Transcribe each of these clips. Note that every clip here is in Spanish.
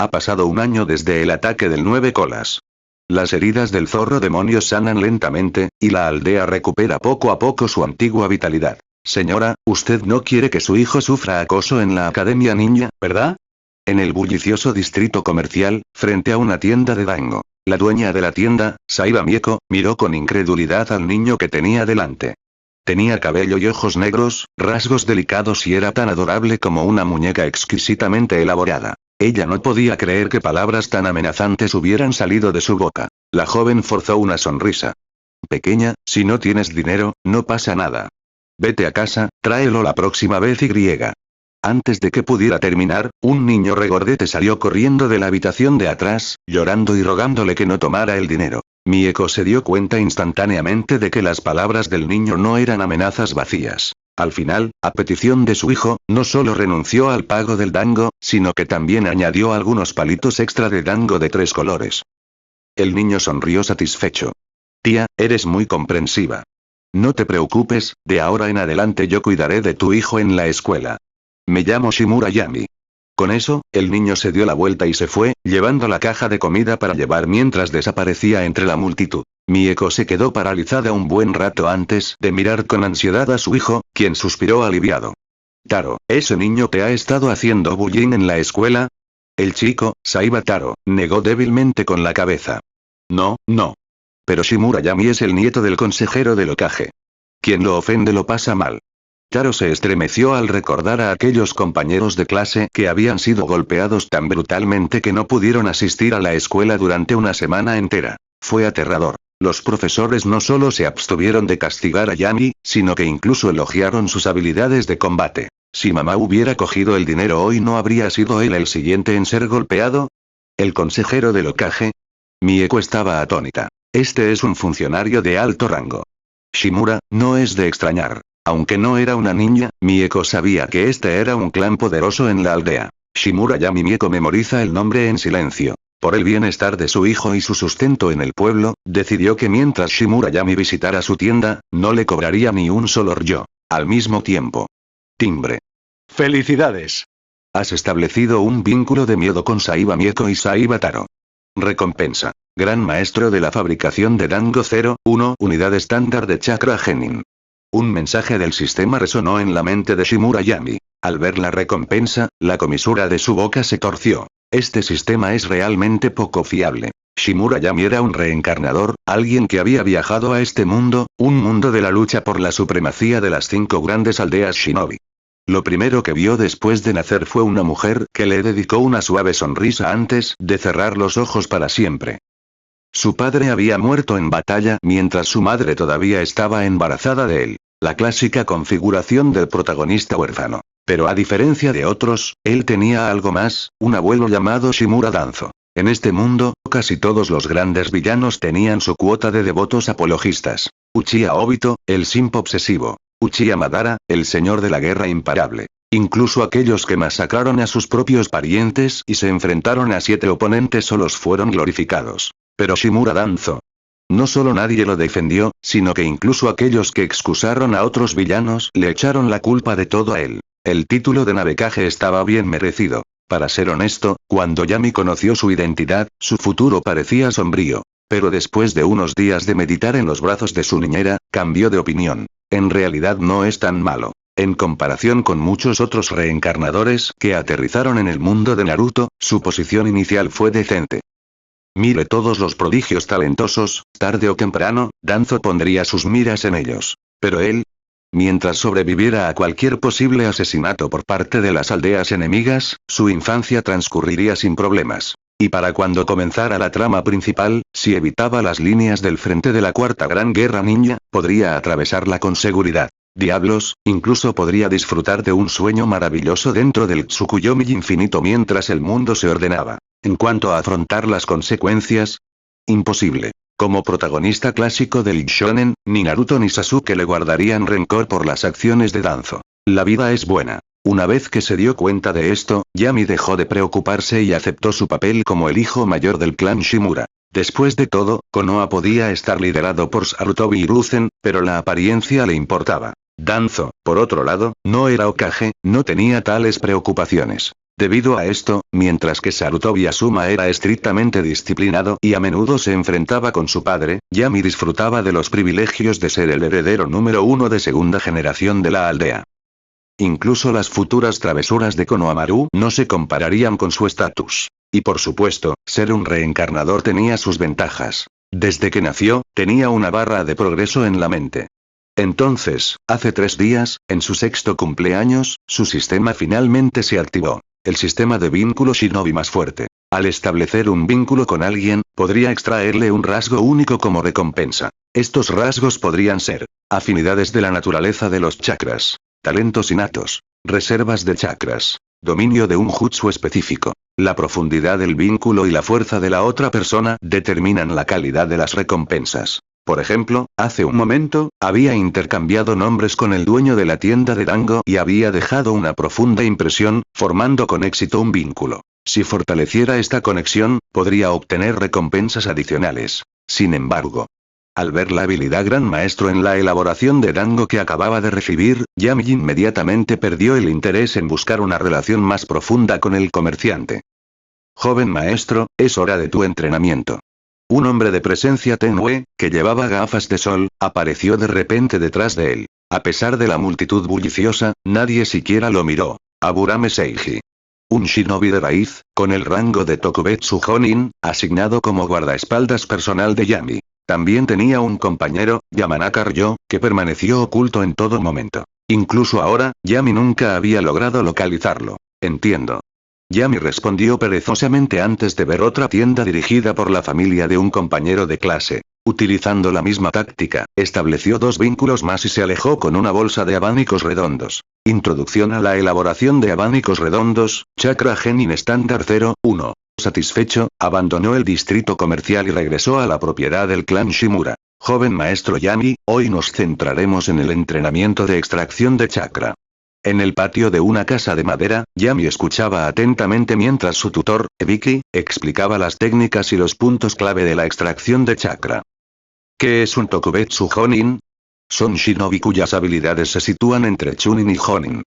Ha pasado un año desde el ataque del 9 colas. Las heridas del zorro demonio sanan lentamente, y la aldea recupera poco a poco su antigua vitalidad. Señora, usted no quiere que su hijo sufra acoso en la academia ninja, ¿verdad? En el bullicioso distrito comercial, frente a una tienda de dango, la dueña de la tienda, Saiba Mieko, miró con incredulidad al niño que tenía delante. Tenía cabello y ojos negros, rasgos delicados y era tan adorable como una muñeca exquisitamente elaborada. Ella no podía creer que palabras tan amenazantes hubieran salido de su boca. La joven forzó una sonrisa. Pequeña, si no tienes dinero, no pasa nada. Vete a casa, tráelo la próxima vez y. Antes de que pudiera terminar, un niño regordete salió corriendo de la habitación de atrás, llorando y rogándole que no tomara el dinero. Mieko se dio cuenta instantáneamente de que las palabras del niño no eran amenazas vacías. Al final, a petición de su hijo, no solo renunció al pago del dango, sino que también añadió algunos palitos extra de dango de 3 colores. El niño sonrió satisfecho. Tía, eres muy comprensiva. No te preocupes, de ahora en adelante yo cuidaré de tu hijo en la escuela. Me llamo Shimura Yami. Con eso, el niño se dio la vuelta y se fue, llevando la caja de comida para llevar mientras desaparecía entre la multitud. Mieko se quedó paralizada un buen rato antes de mirar con ansiedad a su hijo, quien suspiró aliviado. Taro, ¿ese niño te ha estado haciendo bullying en la escuela? El chico, Saiba Taro, negó débilmente con la cabeza. No, no. Pero Shimura Yami es el nieto del consejero del Hokage. Quien lo ofende lo pasa mal. Taro se estremeció al recordar a aquellos compañeros de clase que habían sido golpeados tan brutalmente que no pudieron asistir a la escuela durante una semana entera. Fue aterrador. Los profesores no solo se abstuvieron de castigar a Yami, sino que incluso elogiaron sus habilidades de combate. Si mamá hubiera cogido el dinero hoy, ¿no habría sido él el siguiente en ser golpeado? ¿El consejero del Hokage? Mieko estaba atónita. Este es un funcionario de alto rango. Shimura, no es de extrañar. Aunque no era una niña, Mieko sabía que este era un clan poderoso en la aldea. Shimura Yami. Mieko memoriza el nombre en silencio. Por el bienestar de su hijo y su sustento en el pueblo, decidió que mientras Shimura Yami visitara su tienda, no le cobraría ni un solo ryo. Al mismo tiempo. Timbre. ¡Felicidades! Has establecido un vínculo de miedo con Saiba Mieko y Saiba Taro. Recompensa. Gran maestro de la fabricación de Dango 01, unidad estándar de chakra genin. Un mensaje del sistema resonó en la mente de Shimura Yami. Al ver la recompensa, la comisura de su boca se torció. Este sistema es realmente poco fiable. Shimura Yami era un reencarnador, alguien que había viajado a este mundo, un mundo de la lucha por la supremacía de las 5 grandes aldeas shinobi. Lo primero que vio después de nacer fue una mujer que le dedicó una suave sonrisa antes de cerrar los ojos para siempre. Su padre había muerto en batalla mientras su madre todavía estaba embarazada de él. La clásica configuración del protagonista huérfano. Pero a diferencia de otros, él tenía algo más, un abuelo llamado Shimura Danzo. En este mundo, casi todos los grandes villanos tenían su cuota de devotos apologistas. Uchiha Obito, el simp obsesivo. Uchiha Madara, el señor de la guerra imparable. Incluso aquellos que masacraron a sus propios parientes y se enfrentaron a 7 oponentes solos fueron glorificados. Pero Shimura Danzo. No solo nadie lo defendió, sino que incluso aquellos que excusaron a otros villanos le echaron la culpa de todo a él. El título de Nabekage estaba bien merecido. Para ser honesto, cuando Yami conoció su identidad, su futuro parecía sombrío. Pero después de unos días de meditar en los brazos de su niñera, cambió de opinión. En realidad no es tan malo. En comparación con muchos otros reencarnadores que aterrizaron en el mundo de Naruto, su posición inicial fue decente. Mire todos los prodigios talentosos, tarde o temprano, Danzo pondría sus miras en ellos. Pero él, mientras sobreviviera a cualquier posible asesinato por parte de las aldeas enemigas, su infancia transcurriría sin problemas. Y para cuando comenzara la trama principal, si evitaba las líneas del frente de la Cuarta Gran Guerra Ninja, podría atravesarla con seguridad. Diablos, incluso podría disfrutar de un sueño maravilloso dentro del Tsukuyomi infinito mientras el mundo se ordenaba. En cuanto a afrontar las consecuencias, imposible. Como protagonista clásico del shonen, ni Naruto ni Sasuke le guardarían rencor por las acciones de Danzo. La vida es buena. Una vez que se dio cuenta de esto, Yami dejó de preocuparse y aceptó su papel como el hijo mayor del clan Shimura. Después de todo, Konoha podía estar liderado por Sarutobi Hiruzen, pero la apariencia le importaba. Danzo, por otro lado, no era Hokage, no tenía tales preocupaciones. Debido a esto, mientras que Sarutobi Asuma era estrictamente disciplinado y a menudo se enfrentaba con su padre, Yami disfrutaba de los privilegios de ser el heredero número 1 de segunda generación de la aldea. Incluso las futuras travesuras de Konohamaru no se compararían con su estatus. Y por supuesto, ser un reencarnador tenía sus ventajas. Desde que nació, tenía una barra de progreso en la mente. Entonces, hace 3 días, en su 6º cumpleaños, su sistema finalmente se activó. El sistema de vínculo Shinobi más fuerte. Al establecer un vínculo con alguien, podría extraerle un rasgo único como recompensa. Estos rasgos podrían ser afinidades de la naturaleza de los chakras, talentos innatos, reservas de chakras, dominio de un jutsu específico. La profundidad del vínculo y la fuerza de la otra persona determinan la calidad de las recompensas. Por ejemplo, hace un momento, había intercambiado nombres con el dueño de la tienda de Dango y había dejado una profunda impresión, formando con éxito un vínculo. Si fortaleciera esta conexión, podría obtener recompensas adicionales. Sin embargo, al ver la habilidad gran maestro en la elaboración de Dango que acababa de recibir, Yami inmediatamente perdió el interés en buscar una relación más profunda con el comerciante. Joven maestro, es hora de tu entrenamiento. Un hombre de presencia tenue, que llevaba gafas de sol, apareció de repente detrás de él. A pesar de la multitud bulliciosa, nadie siquiera lo miró. Aburame Seiji. Un shinobi de raíz, con el rango de Tokubetsu Jonin, asignado como guardaespaldas personal de Yami. También tenía un compañero, Yamanaka Ryo, que permaneció oculto en todo momento. Incluso ahora, Yami nunca había logrado localizarlo. Entiendo. Yami respondió perezosamente antes de ver otra tienda dirigida por la familia de un compañero de clase. Utilizando la misma táctica, estableció 2 vínculos más y se alejó con una bolsa de abanicos redondos. Introducción a la elaboración de abanicos redondos, Chakra Genin estándar 0-1. Satisfecho, abandonó el distrito comercial y regresó a la propiedad del clan Shimura. Joven maestro Yami, hoy nos centraremos en el entrenamiento de extracción de chakra. En el patio de una casa de madera, Yami escuchaba atentamente mientras su tutor, Ebiki, explicaba las técnicas y los puntos clave de la extracción de chakra. ¿Qué es un Tokubetsu Jonin? Son shinobi cuyas habilidades se sitúan entre Chunin y Jonin.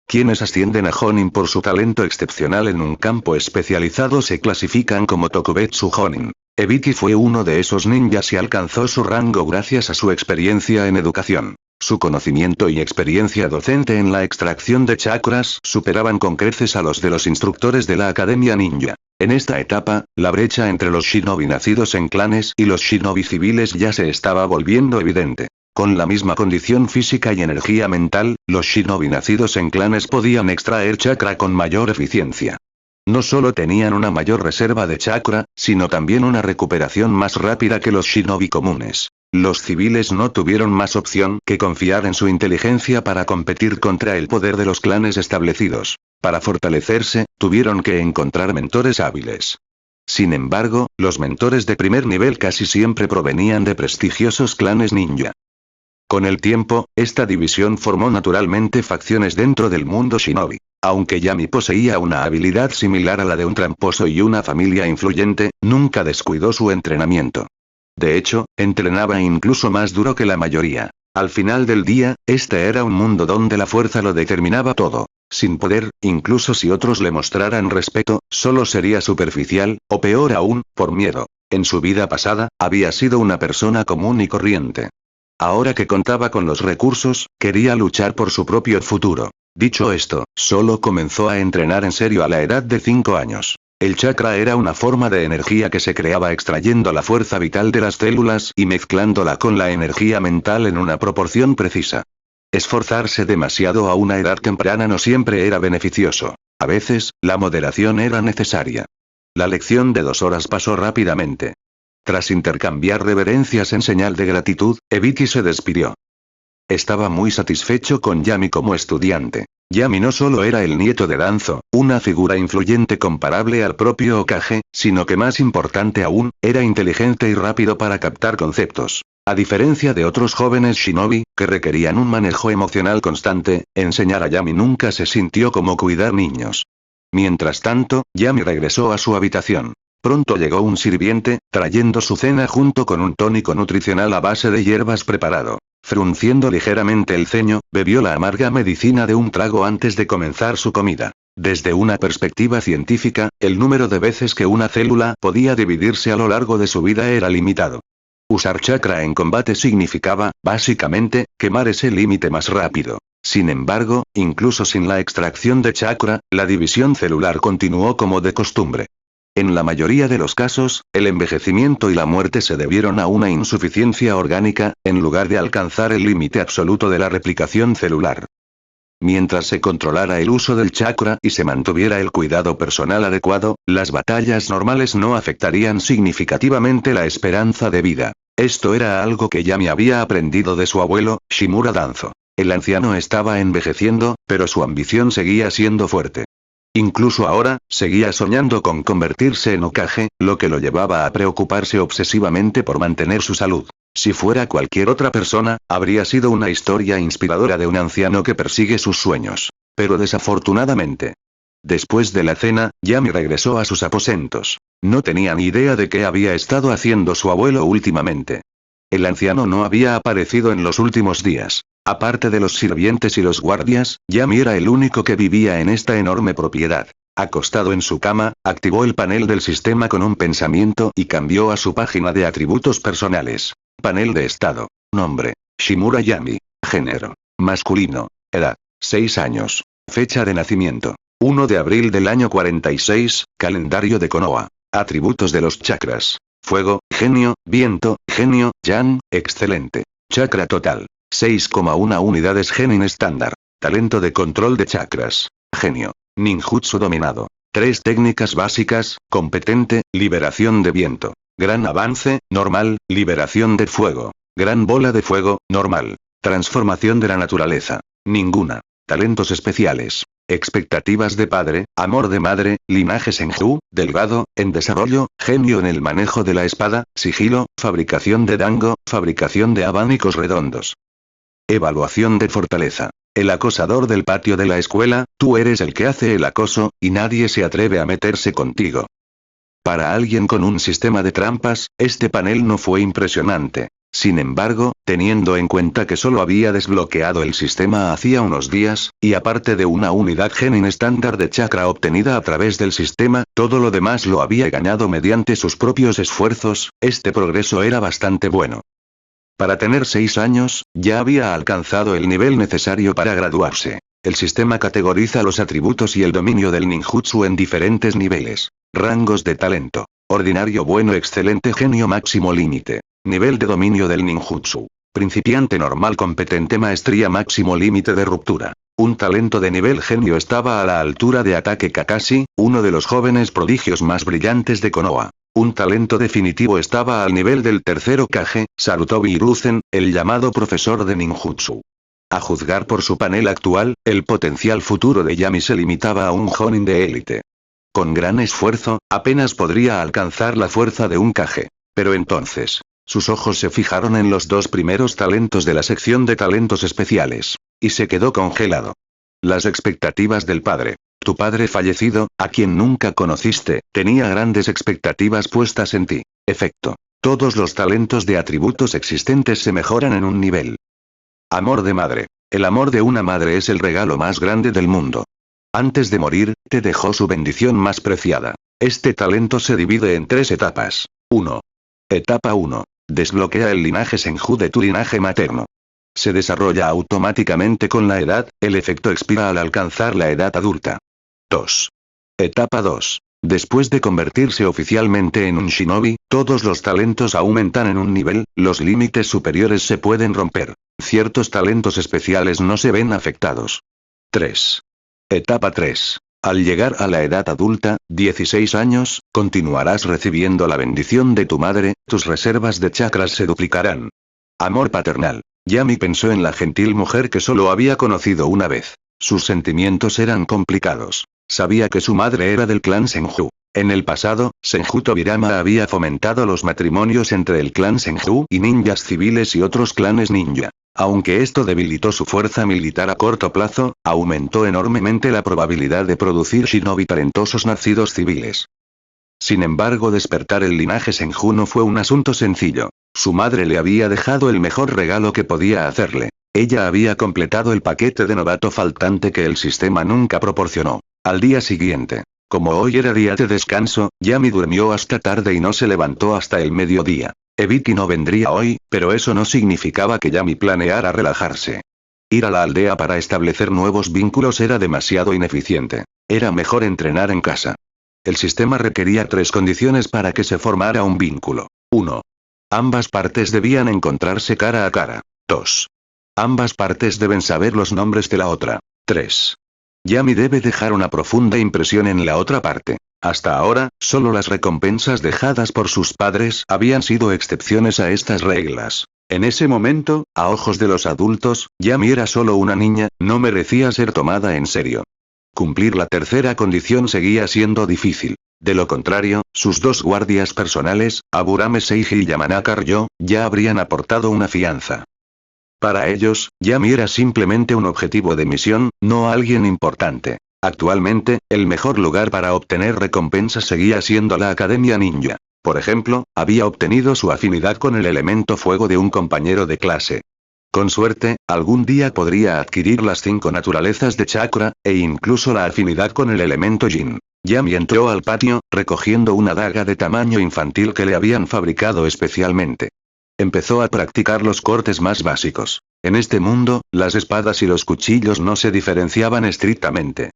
Quienes ascienden a Jonin por su talento excepcional en un campo especializado se clasifican como Tokubetsu Jonin. Ebiki fue uno de esos ninjas y alcanzó su rango gracias a su experiencia en educación. Su conocimiento y experiencia docente en la extracción de chakras superaban con creces a los de los instructores de la Academia Ninja. En esta etapa, la brecha entre los shinobi nacidos en clanes y los shinobi civiles ya se estaba volviendo evidente. Con la misma condición física y energía mental, los shinobi nacidos en clanes podían extraer chakra con mayor eficiencia. No solo tenían una mayor reserva de chakra, sino también una recuperación más rápida que los shinobi comunes. Los civiles no tuvieron más opción que confiar en su inteligencia para competir contra el poder de los clanes establecidos. Para fortalecerse, tuvieron que encontrar mentores hábiles. Sin embargo, los mentores de primer nivel casi siempre provenían de prestigiosos clanes ninja. Con el tiempo, esta división formó naturalmente facciones dentro del mundo shinobi. Aunque Yami poseía una habilidad similar a la de un tramposo y una familia influyente, nunca descuidó su entrenamiento. De hecho, entrenaba incluso más duro que la mayoría. Al final del día, este era un mundo donde la fuerza lo determinaba todo. Sin poder, incluso si otros le mostraran respeto, solo sería superficial, o peor aún, por miedo. En su vida pasada, había sido una persona común y corriente. Ahora que contaba con los recursos, quería luchar por su propio futuro. Dicho esto, solo comenzó a entrenar en serio a la edad de 5 años. El chakra era una forma de energía que se creaba extrayendo la fuerza vital de las células y mezclándola con la energía mental en una proporción precisa. Esforzarse demasiado a una edad temprana no siempre era beneficioso. A veces, la moderación era necesaria. La lección de 2 horas pasó rápidamente. Tras intercambiar reverencias en señal de gratitud, Ebiki se despidió. Estaba muy satisfecho con Yami como estudiante. Yami no solo era el nieto de Danzo, una figura influyente comparable al propio Hokage, sino que más importante aún, era inteligente y rápido para captar conceptos. A diferencia de otros jóvenes shinobi, que requerían un manejo emocional constante, enseñar a Yami nunca se sintió como cuidar niños. Mientras tanto, Yami regresó a su habitación. Pronto llegó un sirviente, trayendo su cena junto con un tónico nutricional a base de hierbas preparado. Frunciendo ligeramente el ceño, bebió la amarga medicina de un trago antes de comenzar su comida. Desde una perspectiva científica, el número de veces que una célula podía dividirse a lo largo de su vida era limitado. Usar chakra en combate significaba, básicamente, quemar ese límite más rápido. Sin embargo, incluso sin la extracción de chakra, la división celular continuó como de costumbre. En la mayoría de los casos, el envejecimiento y la muerte se debieron a una insuficiencia orgánica, en lugar de alcanzar el límite absoluto de la replicación celular. Mientras se controlara el uso del chakra y se mantuviera el cuidado personal adecuado, las batallas normales no afectarían significativamente la esperanza de vida. Esto era algo que Yami había aprendido de su abuelo, Shimura Danzo. El anciano estaba envejeciendo, pero su ambición seguía siendo fuerte. Incluso ahora, seguía soñando con convertirse en Hokage, lo que lo llevaba a preocuparse obsesivamente por mantener su salud. Si fuera cualquier otra persona, habría sido una historia inspiradora de un anciano que persigue sus sueños. Pero desafortunadamente. Después de la cena, Yami regresó a sus aposentos. No tenía ni idea de qué había estado haciendo su abuelo últimamente. El anciano no había aparecido en los últimos días. Aparte de los sirvientes y los guardias, Yami era el único que vivía en esta enorme propiedad. Acostado en su cama, activó el panel del sistema con un pensamiento y cambió a su página de atributos personales. Panel de estado. Nombre: Shimura Yami. Género: masculino. Edad: 6 años. Fecha de nacimiento: 1 de abril del año 46, calendario de Konoha. Atributos de los chakras: fuego, genio, viento, genio, yang, excelente. Chakra total: 6,1 unidades genin estándar. Talento de control de chakras: genio. Ninjutsu dominado. 3 técnicas básicas: competente, liberación de viento. Gran avance, normal, liberación de fuego. Gran bola de fuego, normal. Transformación de la naturaleza: ninguna. Talentos especiales: expectativas de padre, amor de madre, linaje Senju, delgado, en desarrollo, genio en el manejo de la espada, sigilo, fabricación de dango, fabricación de abanicos redondos. Evaluación de fortaleza: el acosador del patio de la escuela, tú eres el que hace el acoso, y nadie se atreve a meterse contigo. Para alguien con un sistema de trampas, este panel no fue impresionante. Sin embargo, teniendo en cuenta que solo había desbloqueado el sistema hacía unos días, y aparte de una unidad genin estándar de chakra obtenida a través del sistema, todo lo demás lo había ganado mediante sus propios esfuerzos, este progreso era bastante bueno. Para tener 6 años, ya había alcanzado el nivel necesario para graduarse. El sistema categoriza los atributos y el dominio del ninjutsu en diferentes niveles. Rangos de talento: ordinario, bueno, excelente, genio, máximo límite. Nivel de dominio del ninjutsu: principiante, normal, competente, maestría, máximo límite de ruptura. Un talento de nivel genio estaba a la altura de Ataque Kakashi, uno de los jóvenes prodigios más brillantes de Konoha. Un talento definitivo estaba al nivel del tercer Hokage, Sarutobi Hiruzen, el llamado profesor de ninjutsu. A juzgar por su panel actual, el potencial futuro de Yami se limitaba a un Jonin de élite. Con gran esfuerzo, apenas podría alcanzar la fuerza de un Kage. Pero entonces, sus ojos se fijaron en los 2 primeros talentos de la sección de talentos especiales. Y se quedó congelado. Las expectativas del padre. Tu padre fallecido, a quien nunca conociste, tenía grandes expectativas puestas en ti. Efecto: todos los talentos de atributos existentes se mejoran en un nivel. Amor de madre. El amor de una madre es el regalo más grande del mundo. Antes de morir, te dejó su bendición más preciada. Este talento se divide en 3 etapas. 1. Etapa 1. Desbloquea el linaje Senju de tu linaje materno. Se desarrolla automáticamente con la edad, el efecto expira al alcanzar la edad adulta. 2. Etapa 2. Después de convertirse oficialmente en un shinobi, todos los talentos aumentan en un nivel, los límites superiores se pueden romper. Ciertos talentos especiales no se ven afectados. 3. Etapa 3. Al llegar a la edad adulta, 16 años, continuarás recibiendo la bendición de tu madre, tus reservas de chakras se duplicarán. Amor paternal. Yami pensó en la gentil mujer que solo había conocido una vez. Sus sentimientos eran complicados. Sabía que su madre era del clan Senju. En el pasado, Senju Tobirama había fomentado los matrimonios entre el clan Senju y ninjas civiles y otros clanes ninja. Aunque esto debilitó su fuerza militar a corto plazo, aumentó enormemente la probabilidad de producir shinobi talentosos nacidos civiles. Sin embargo, despertar el linaje Senju no fue un asunto sencillo. Su madre le había dejado el mejor regalo que podía hacerle. Ella había completado el paquete de novato faltante que el sistema nunca proporcionó. Al día siguiente, como hoy era día de descanso, Yami durmió hasta tarde y no se levantó hasta el mediodía. Ebiki no vendría hoy, pero eso no significaba que Yami planeara relajarse. Ir a la aldea para establecer nuevos vínculos era demasiado ineficiente. Era mejor entrenar en casa. El sistema requería 3 condiciones para que se formara un vínculo. 1. Ambas partes debían encontrarse cara a cara. 2. Ambas partes deben saber los nombres de la otra. 3. Yami debe dejar una profunda impresión en la otra parte. Hasta ahora, solo las recompensas dejadas por sus padres habían sido excepciones a estas reglas. En ese momento, a ojos de los adultos, Yami era solo una niña, no merecía ser tomada en serio. Cumplir la tercera condición seguía siendo difícil. De lo contrario, sus 2 guardias personales, Aburame Seiji y Yamanaka Ryo, ya habrían aportado una fianza. Para ellos, Yami era simplemente un objetivo de misión, no alguien importante. Actualmente, el mejor lugar para obtener recompensas seguía siendo la Academia Ninja. Por ejemplo, había obtenido su afinidad con el elemento fuego de un compañero de clase. Con suerte, algún día podría adquirir las 5 naturalezas de chakra, e incluso la afinidad con el elemento yin. Yami entró al patio, recogiendo una daga de tamaño infantil que le habían fabricado especialmente. Empezó a practicar los cortes más básicos. En este mundo, las espadas y los cuchillos no se diferenciaban estrictamente.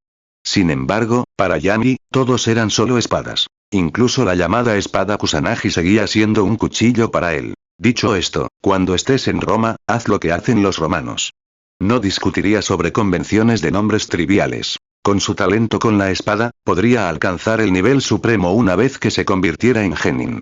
Sin embargo, para Yami, todos eran solo espadas. Incluso la llamada espada Kusanagi seguía siendo un cuchillo para él. Dicho esto, cuando estés en Roma, haz lo que hacen los romanos. No discutiría sobre convenciones de nombres triviales. Con su talento con la espada, podría alcanzar el nivel supremo una vez que se convirtiera en genin.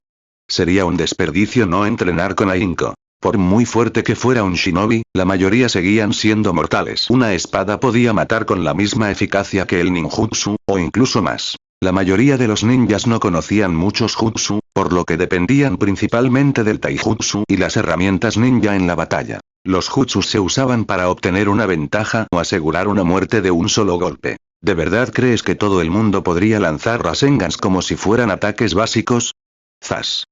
Sería un desperdicio no entrenar con ahínco. Por muy fuerte que fuera un shinobi, la mayoría seguían siendo mortales. Una espada podía matar con la misma eficacia que el ninjutsu, o incluso más. La mayoría de los ninjas no conocían muchos jutsu, por lo que dependían principalmente del taijutsu y las herramientas ninja en la batalla. Los jutsus se usaban para obtener una ventaja o asegurar una muerte de un solo golpe. ¿De verdad crees que todo el mundo podría lanzar rasengans como si fueran ataques básicos? Zas.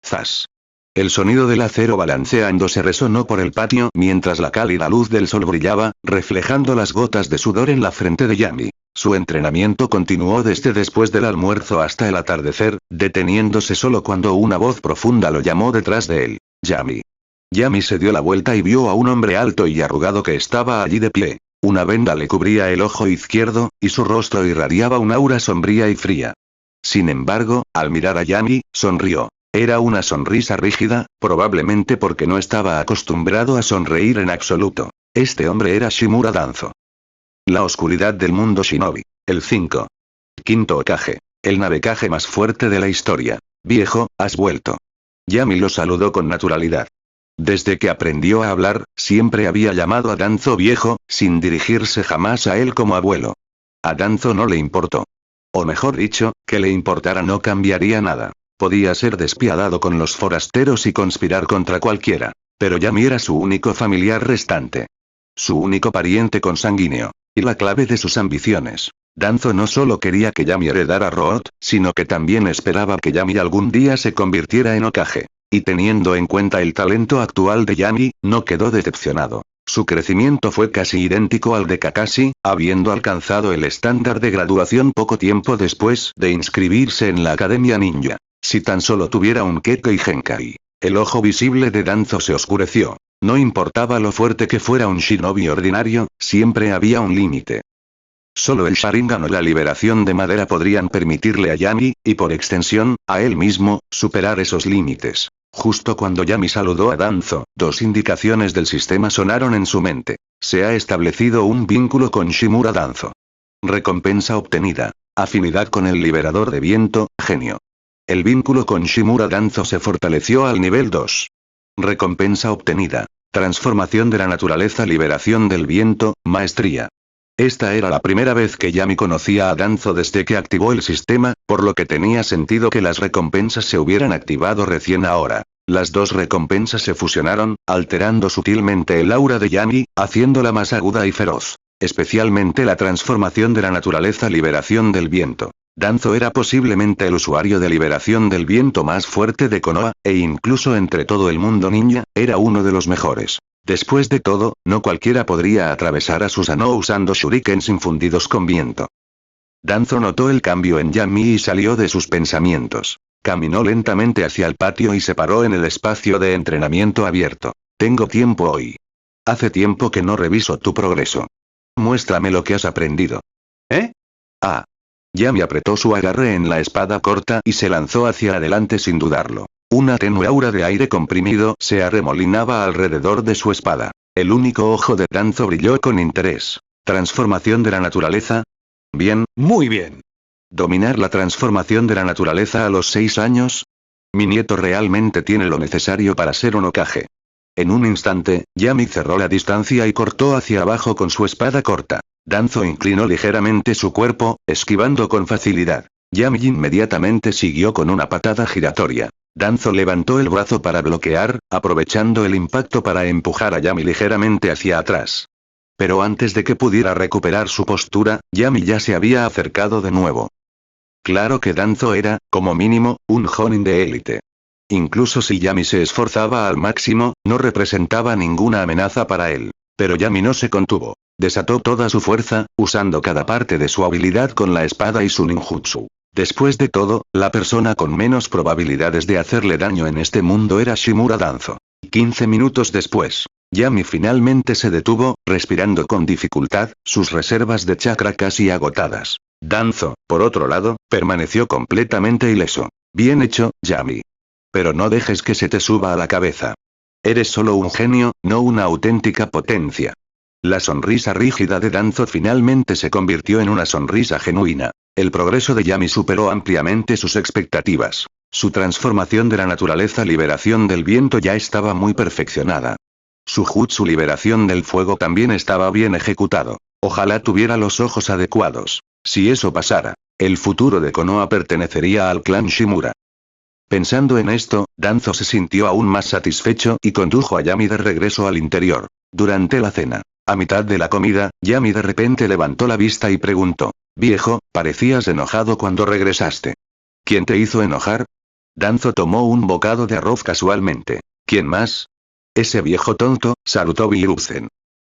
Zas. El sonido del acero balanceándose resonó por el patio mientras la cálida luz del sol brillaba, reflejando las gotas de sudor en la frente de Yami. Su entrenamiento continuó desde después del almuerzo hasta el atardecer, deteniéndose solo cuando una voz profunda lo llamó detrás de él. Yami. Yami se dio la vuelta y vio a un hombre alto y arrugado que estaba allí de pie. Una venda le cubría el ojo izquierdo, y su rostro irradiaba un aura sombría y fría. Sin embargo, al mirar a Yami, sonrió. Era una sonrisa rígida, probablemente porque no estaba acostumbrado a sonreír en absoluto. Este hombre era Shimura Danzo. La oscuridad del mundo shinobi. El 5. Quinto Hokage. El Nabekage más fuerte de la historia. Viejo, has vuelto. Yami lo saludó con naturalidad. Desde que aprendió a hablar, siempre había llamado a Danzo viejo, sin dirigirse jamás a él como abuelo. A Danzo no le importó. O mejor dicho, que le importara no cambiaría nada. Podía ser despiadado con los forasteros y conspirar contra cualquiera. Pero Yami era su único familiar restante. Su único pariente consanguíneo. Y la clave de sus ambiciones. Danzo no solo quería que Yami heredara Root, sino que también esperaba que Yami algún día se convirtiera en Hokage. Y teniendo en cuenta el talento actual de Yami, no quedó decepcionado. Su crecimiento fue casi idéntico al de Kakashi, habiendo alcanzado el estándar de graduación poco tiempo después de inscribirse en la Academia Ninja. Si tan solo tuviera un Kekkei Genkai. El ojo visible de Danzo se oscureció. No importaba lo fuerte que fuera un shinobi ordinario, siempre había un límite. Solo el Sharingan o la liberación de madera podrían permitirle a Yami, y por extensión, a él mismo, superar esos límites. Justo cuando Yami saludó a Danzo, 2 indicaciones del sistema sonaron en su mente. Se ha establecido un vínculo con Shimura Danzo. Recompensa obtenida. Afinidad con el liberador de viento, genio. El vínculo con Shimura Danzo se fortaleció al nivel 2. Recompensa obtenida. Transformación de la naturaleza, liberación del viento, maestría. Esta era la primera vez que Yami conocía a Danzo desde que activó el sistema, por lo que tenía sentido que las recompensas se hubieran activado recién ahora. Las 2 recompensas se fusionaron, alterando sutilmente el aura de Yami, haciéndola más aguda y feroz. Especialmente la transformación de la naturaleza, liberación del viento. Danzo era posiblemente el usuario de liberación del viento más fuerte de Konoha, e incluso entre todo el mundo ninja, era uno de los mejores. Después de todo, no cualquiera podría atravesar a Susanoo usando shurikens infundidos con viento. Danzo notó el cambio en Yami y salió de sus pensamientos. Caminó lentamente hacia el patio y se paró en el espacio de entrenamiento abierto. Tengo tiempo hoy. Hace tiempo que no reviso tu progreso. Muéstrame lo que has aprendido. ¿Eh? Ah. Yami apretó su agarre en la espada corta y se lanzó hacia adelante sin dudarlo. Una tenue aura de aire comprimido se arremolinaba alrededor de su espada. El único ojo de Danzo brilló con interés. ¿Transformación de la naturaleza? Bien, muy bien. ¿Dominar la transformación de la naturaleza a los 6 años? Mi nieto realmente tiene lo necesario para ser un Hokage. En un instante, Yami cerró la distancia y cortó hacia abajo con su espada corta. Danzo inclinó ligeramente su cuerpo, esquivando con facilidad. Yami inmediatamente siguió con una patada giratoria. Danzo levantó el brazo para bloquear, aprovechando el impacto para empujar a Yami ligeramente hacia atrás. Pero antes de que pudiera recuperar su postura, Yami ya se había acercado de nuevo. Claro que Danzo era, como mínimo, un Jonin de élite. Incluso si Yami se esforzaba al máximo, no representaba ninguna amenaza para él. Pero Yami no se contuvo. Desató toda su fuerza, usando cada parte de su habilidad con la espada y su ninjutsu. Después de todo, la persona con menos probabilidades de hacerle daño en este mundo era Shimura Danzo. 15 minutos después, Yami finalmente se detuvo, respirando con dificultad, sus reservas de chakra casi agotadas. Danzo, por otro lado, permaneció completamente ileso. Bien hecho, Yami. Pero no dejes que se te suba a la cabeza. Eres solo un genio, no una auténtica potencia. La sonrisa rígida de Danzo finalmente se convirtió en una sonrisa genuina. El progreso de Yami superó ampliamente sus expectativas. Su transformación de la naturaleza liberación del viento ya estaba muy perfeccionada. Su jutsu liberación del fuego también estaba bien ejecutado. Ojalá tuviera los ojos adecuados. Si eso pasara, el futuro de Konoha pertenecería al clan Shimura. Pensando en esto, Danzo se sintió aún más satisfecho y condujo a Yami de regreso al interior. Durante la cena, a mitad de la comida, Yami de repente levantó la vista y preguntó: «Viejo, parecías enojado cuando regresaste. ¿Quién te hizo enojar?» Danzo tomó un bocado de arroz casualmente. «¿Quién más?» «Ese viejo tonto, Sarutobi Hiruzen.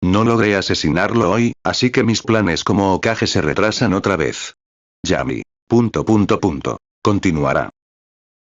No logré asesinarlo hoy, así que mis planes como Hokage se retrasan otra vez». Yami. Continuará.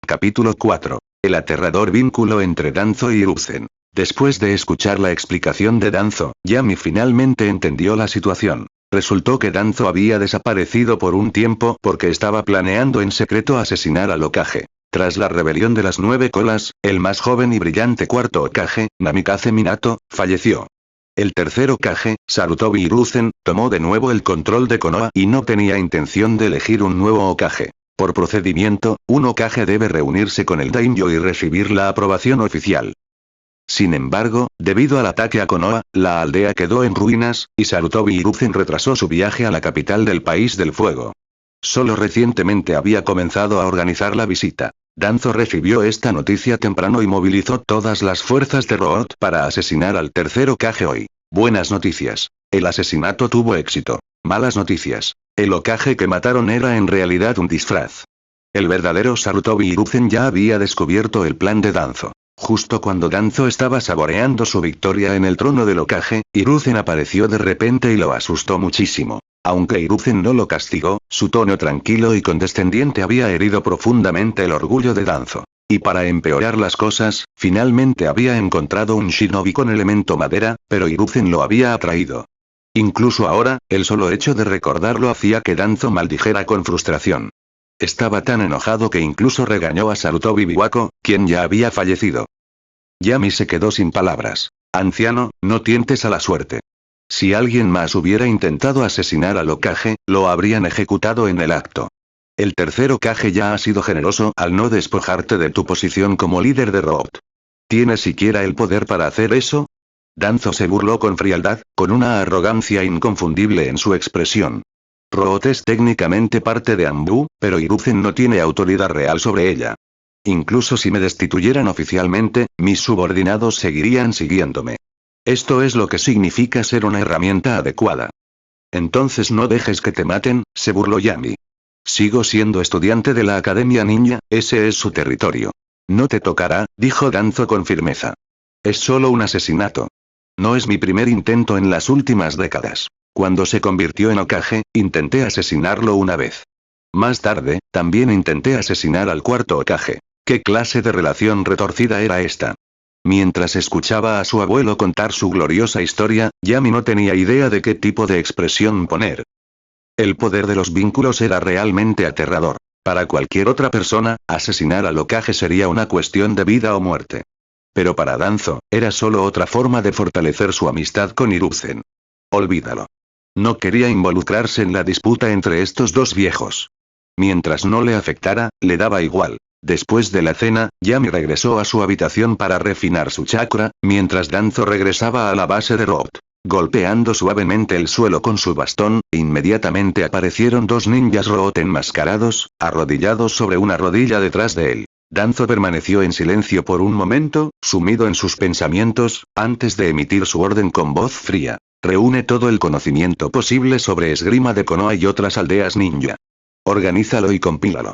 Capítulo 4. El aterrador vínculo entre Danzo y Hiruzen. Después de escuchar la explicación de Danzo, Yami finalmente entendió la situación. Resultó que Danzo había desaparecido por un tiempo porque estaba planeando en secreto asesinar al Hokage. Tras la rebelión de las 9 colas, el más joven y brillante cuarto Hokage, Namikaze Minato, falleció. El tercer Hokage, Sarutobi Hiruzen, tomó de nuevo el control de Konoha y no tenía intención de elegir un nuevo Hokage. Por procedimiento, un Hokage debe reunirse con el daimyo y recibir la aprobación oficial. Sin embargo, debido al ataque a Konoha, la aldea quedó en ruinas, y Sarutobi Hiruzen retrasó su viaje a la capital del País del Fuego. Solo recientemente había comenzado a organizar la visita. Danzo recibió esta noticia temprano y movilizó todas las fuerzas de Root para asesinar al tercer Hokage hoy. Buenas noticias. El asesinato tuvo éxito. Malas noticias. El Hokage que mataron era en realidad un disfraz. El verdadero Sarutobi Hiruzen ya había descubierto el plan de Danzo. Justo cuando Danzo estaba saboreando su victoria en el trono del Hokage, Hiruzen apareció de repente y lo asustó muchísimo. Aunque Hiruzen no lo castigó, su tono tranquilo y condescendiente había herido profundamente el orgullo de Danzo. Y para empeorar las cosas, finalmente había encontrado un shinobi con elemento madera, pero Hiruzen lo había atraído. Incluso ahora, el solo hecho de recordarlo hacía que Danzo maldijera con frustración. Estaba tan enojado que incluso regañó a Sarutobi Biwako, quien ya había fallecido. Yami se quedó sin palabras. Anciano, no tientes a la suerte. Si alguien más hubiera intentado asesinar al Hokage, lo habrían ejecutado en el acto. El tercer Hokage ya ha sido generoso al no despojarte de tu posición como líder de Root. ¿Tienes siquiera el poder para hacer eso? Danzo se burló con frialdad, con una arrogancia inconfundible en su expresión. Root es técnicamente parte de Anbu, pero Hiruzen no tiene autoridad real sobre ella. Incluso si me destituyeran oficialmente, mis subordinados seguirían siguiéndome. Esto es lo que significa ser una herramienta adecuada. Entonces no dejes que te maten, se burló Yami. Sigo siendo estudiante de la Academia Ninja, ese es su territorio. No te tocará, dijo Danzo con firmeza. Es solo un asesinato. No es mi primer intento en las últimas décadas. Cuando se convirtió en Hokage, intenté asesinarlo una vez. Más tarde, también intenté asesinar al cuarto Hokage. ¿Qué clase de relación retorcida era esta? Mientras escuchaba a su abuelo contar su gloriosa historia, Yami no tenía idea de qué tipo de expresión poner. El poder de los vínculos era realmente aterrador. Para cualquier otra persona, asesinar al Hokage sería una cuestión de vida o muerte. Pero para Danzo, era solo otra forma de fortalecer su amistad con Hiruzen. Olvídalo. No quería involucrarse en la disputa entre estos dos viejos. Mientras no le afectara, le daba igual. Después de la cena, Yami regresó a su habitación para refinar su chakra, mientras Danzo regresaba a la base de Road. Golpeando suavemente el suelo con su bastón, inmediatamente aparecieron dos ninjas Road enmascarados, arrodillados sobre una rodilla detrás de él. Danzo permaneció en silencio por un momento, sumido en sus pensamientos, antes de emitir su orden con voz fría. Reúne todo el conocimiento posible sobre esgrima de Konoha y otras aldeas ninja. Organízalo y compílalo.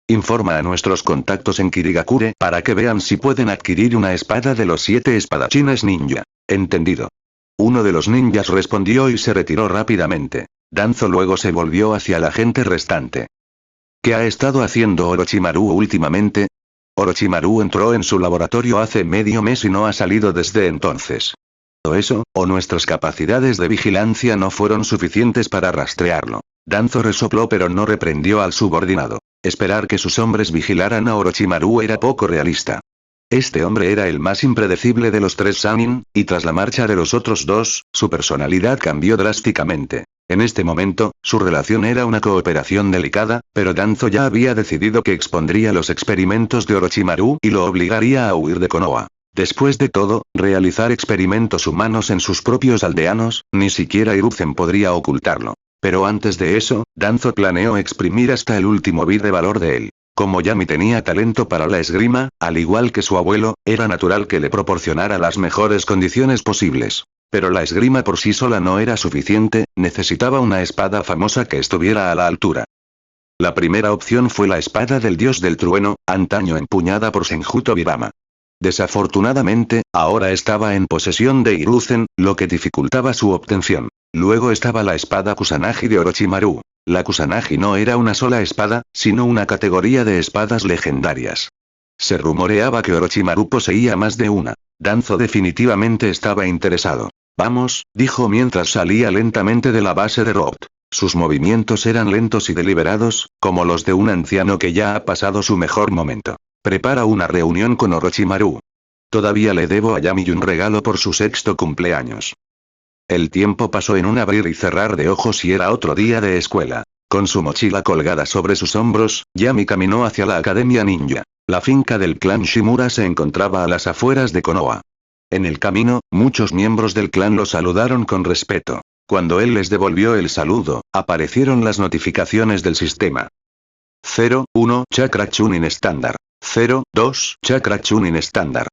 Informa a nuestros contactos en Kirigakure para que vean si pueden adquirir una espada de los 7 espadachines ninja. Entendido. Uno de los ninjas respondió y se retiró rápidamente. Danzo luego se volvió hacia la gente restante. ¿Qué ha estado haciendo Orochimaru últimamente? Orochimaru entró en su laboratorio hace medio mes y no ha salido desde entonces. O eso, o nuestras capacidades de vigilancia no fueron suficientes para rastrearlo. Danzo resopló pero no reprendió al subordinado. Esperar que sus hombres vigilaran a Orochimaru era poco realista. Este hombre era el más impredecible de los 3 Sannin, y tras la marcha de los otros dos, su personalidad cambió drásticamente. En este momento, su relación era una cooperación delicada, pero Danzo ya había decidido que expondría los experimentos de Orochimaru y lo obligaría a huir de Konoha. Después de todo, realizar experimentos humanos en sus propios aldeanos, ni siquiera Hiruzen podría ocultarlo. Pero antes de eso, Danzo planeó exprimir hasta el último bit de valor de él. Como Yami tenía talento para la esgrima, al igual que su abuelo, era natural que le proporcionara las mejores condiciones posibles. Pero la esgrima por sí sola no era suficiente, necesitaba una espada famosa que estuviera a la altura. La primera opción fue la espada del dios del trueno, antaño empuñada por Senju Tobirama. Desafortunadamente, ahora estaba en posesión de Hiruzen, lo que dificultaba su obtención. Luego estaba la espada Kusanagi de Orochimaru. La Kusanagi no era una sola espada, sino una categoría de espadas legendarias. Se rumoreaba que Orochimaru poseía más de una. Danzo definitivamente estaba interesado. Vamos, dijo mientras salía lentamente de la base de Road. Sus movimientos eran lentos y deliberados, como los de un anciano que ya ha pasado su mejor momento. Prepara una reunión con Orochimaru. Todavía le debo a Yami un regalo por su 6º cumpleaños. El tiempo pasó en un abrir y cerrar de ojos y era otro día de escuela. Con su mochila colgada sobre sus hombros, Yami caminó hacia la Academia Ninja. La finca del clan Shimura se encontraba a las afueras de Konoha. En el camino, muchos miembros del clan lo saludaron con respeto. Cuando él les devolvió el saludo, aparecieron las notificaciones del sistema. 0-1 Chakra Chunin estándar. 0-2 Chakra Chunin estándar.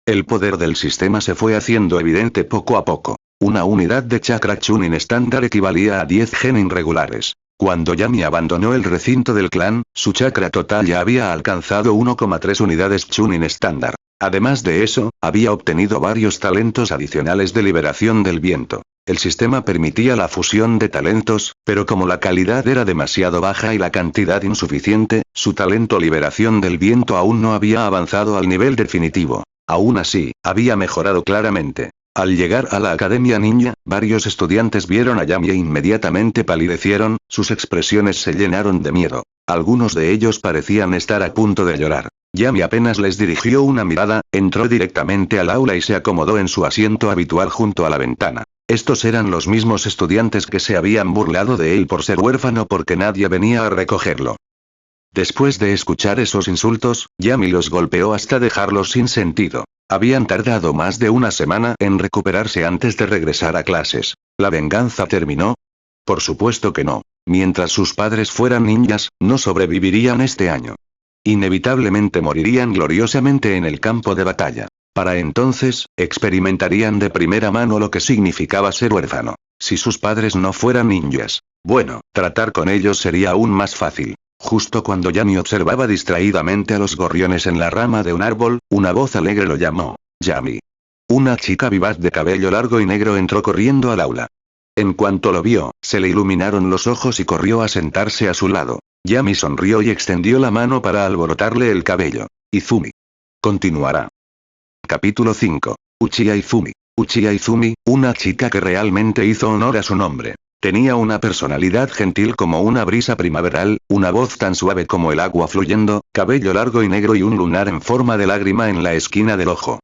El poder del sistema se fue haciendo evidente poco a poco. Una unidad de Chakra Chunin estándar equivalía a 10 genin regulares. Cuando Yami abandonó el recinto del clan, su chakra total ya había alcanzado 1,3 unidades Chunin estándar. Además de eso, había obtenido varios talentos adicionales de liberación del viento. El sistema permitía la fusión de talentos, pero como la calidad era demasiado baja y la cantidad insuficiente, su talento liberación del viento aún no había avanzado al nivel definitivo. Aún así, había mejorado claramente. Al llegar a la Academia Ninja, varios estudiantes vieron a Yami e inmediatamente palidecieron, sus expresiones se llenaron de miedo. Algunos de ellos parecían estar a punto de llorar. Yami apenas les dirigió una mirada, entró directamente al aula y se acomodó en su asiento habitual junto a la ventana. Estos eran los mismos estudiantes que se habían burlado de él por ser huérfano porque nadie venía a recogerlo. Después de escuchar esos insultos, Yami los golpeó hasta dejarlos sin sentido. Habían tardado más de una semana en recuperarse antes de regresar a clases. ¿La venganza terminó? Por supuesto que no. Mientras sus padres fueran ninjas, no sobrevivirían este año. Inevitablemente morirían gloriosamente en el campo de batalla. Para entonces, experimentarían de primera mano lo que significaba ser huérfano. Si sus padres no fueran ninjas. Bueno, tratar con ellos sería aún más fácil. Justo cuando Yami observaba distraídamente a los gorriones en la rama de un árbol, una voz alegre lo llamó. Yami. Una chica vivaz de cabello largo y negro entró corriendo al aula. En cuanto lo vio, se le iluminaron los ojos y corrió a sentarse a su lado. Yami sonrió y extendió la mano para alborotarle el cabello. Izumi. Continuará. Capítulo 5. Uchiha Izumi. Uchiha Izumi, una chica que realmente hizo honor a su nombre. Tenía una personalidad gentil como una brisa primaveral, una voz tan suave como el agua fluyendo, cabello largo y negro y un lunar en forma de lágrima en la esquina del ojo.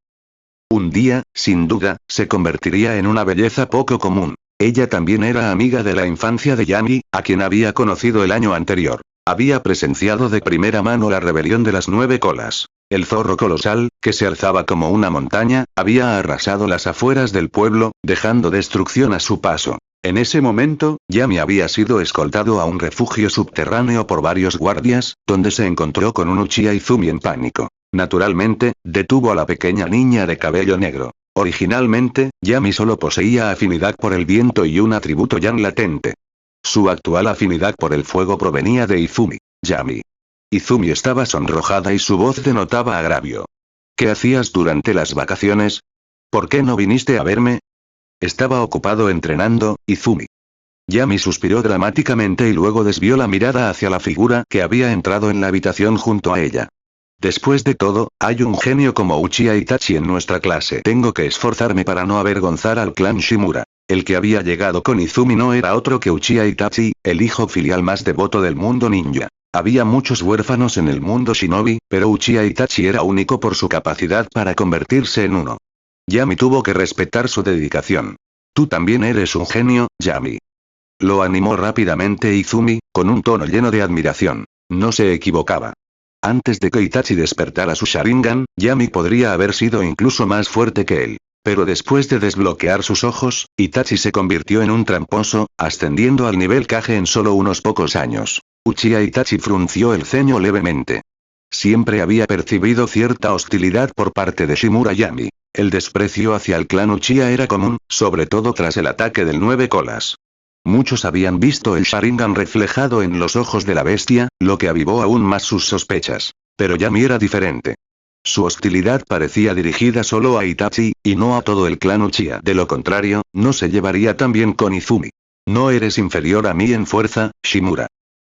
Un día, sin duda, se convertiría en una belleza poco común. Ella también era amiga de la infancia de Yami, a quien había conocido el año anterior. Había presenciado de primera mano la rebelión de las 9 colas. El zorro colosal, que se alzaba como una montaña, había arrasado las afueras del pueblo, dejando destrucción a su paso. En ese momento, Yami había sido escoltado a un refugio subterráneo por varios guardias, donde se encontró con un Uchiha Izumi en pánico. Naturalmente, detuvo a la pequeña niña de cabello negro. Originalmente, Yami solo poseía afinidad por el viento y un atributo yang latente. Su actual afinidad por el fuego provenía de Izumi. Yami. Izumi estaba sonrojada y su voz denotaba agravio. ¿Qué hacías durante las vacaciones? ¿Por qué no viniste a verme? Estaba ocupado entrenando, Izumi. Yami suspiró dramáticamente y luego desvió la mirada hacia la figura que había entrado en la habitación junto a ella. Después de todo, hay un genio como Uchiha Itachi en nuestra clase. Tengo que esforzarme para no avergonzar al clan Shimura. El que había llegado con Izumi no era otro que Uchiha Itachi, el hijo filial más devoto del mundo ninja. Había muchos huérfanos en el mundo shinobi, pero Uchiha Itachi era único por su capacidad para convertirse en uno. Yami tuvo que respetar su dedicación. Tú también eres un genio, Yami. Lo animó rápidamente Izumi, con un tono lleno de admiración. No se equivocaba. Antes de que Itachi despertara su Sharingan, Yami podría haber sido incluso más fuerte que él. Pero después de desbloquear sus ojos, Itachi se convirtió en un tramposo, ascendiendo al nivel Kage en solo unos pocos años. Uchiha Itachi frunció el ceño levemente. Siempre había percibido cierta hostilidad por parte de Shimura Yami. El desprecio hacia el clan Uchiha era común, sobre todo tras el ataque del 9 colas. Muchos habían visto el Sharingan reflejado en los ojos de la bestia, lo que avivó aún más sus sospechas. Pero Yami era diferente. Su hostilidad parecía dirigida solo a Itachi, y no a todo el clan Uchiha. De lo contrario, no se llevaría tan bien con Izumi. No eres inferior a mí en fuerza, Shimura.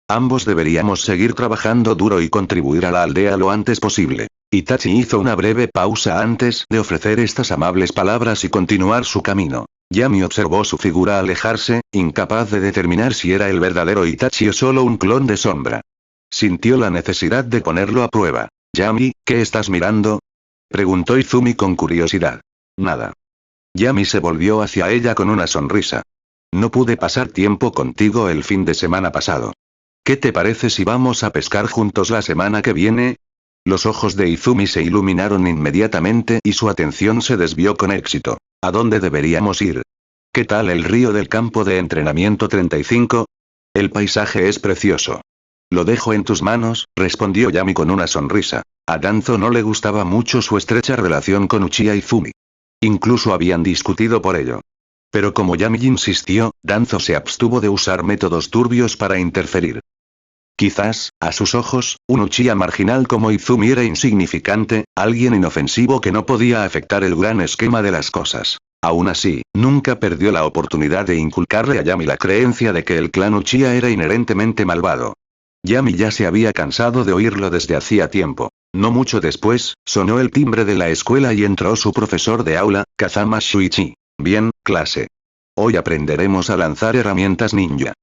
Ambos deberíamos seguir trabajando duro y contribuir a la aldea lo antes posible. Itachi hizo una breve pausa antes de ofrecer estas amables palabras y continuar su camino. Yami observó su figura alejarse, incapaz de determinar si era el verdadero Itachi o solo un clon de sombra. Sintió la necesidad de ponerlo a prueba. Yami, ¿qué estás mirando? Preguntó Izumi con curiosidad. Nada. Yami se volvió hacia ella con una sonrisa. No pude pasar tiempo contigo el fin de semana pasado. ¿Qué te parece si vamos a pescar juntos la semana que viene? Los ojos de Izumi se iluminaron inmediatamente y su atención se desvió con éxito. ¿A dónde deberíamos ir? ¿Qué tal el río del campo de entrenamiento 35? El paisaje es precioso. Lo dejo en tus manos, respondió Yami con una sonrisa. A Danzo no le gustaba mucho su estrecha relación con Uchiha Izumi. Incluso habían discutido por ello. Pero como Yami insistió, Danzo se abstuvo de usar métodos turbios para interferir. Quizás, a sus ojos, un Uchiha marginal como Izumi era insignificante, alguien inofensivo que no podía afectar el gran esquema de las cosas. Aún así, nunca perdió la oportunidad de inculcarle a Yami la creencia de que el clan Uchiha era inherentemente malvado. Yami ya se había cansado de oírlo desde hacía tiempo. No mucho después, sonó el timbre de la escuela y entró su profesor de aula, Kazama Shuichi. Bien, clase. Hoy aprenderemos a lanzar herramientas ninja.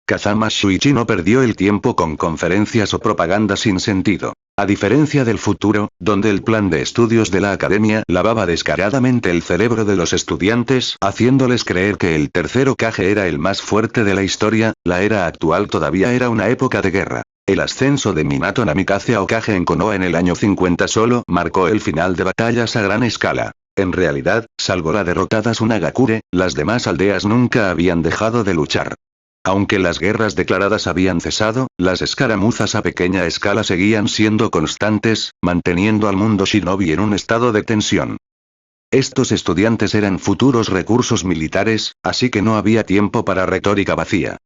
Kazama Shuichi no perdió el tiempo con conferencias o propaganda sin sentido. A diferencia del futuro, donde el plan de estudios de la academia lavaba descaradamente el cerebro de los estudiantes, haciéndoles creer que el tercero Kage era el más fuerte de la historia, la era actual todavía era una época de guerra. El ascenso de Minato Namikaze a Hokage en Konoha en el año 50 solo marcó el final de batallas a gran escala. En realidad, salvo la derrotada Tsunagakure, las demás aldeas nunca habían dejado de luchar. Aunque las guerras declaradas habían cesado, las escaramuzas a pequeña escala seguían siendo constantes, manteniendo al mundo shinobi en un estado de tensión. Estos estudiantes eran futuros recursos militares, así que no había tiempo para retórica vacía.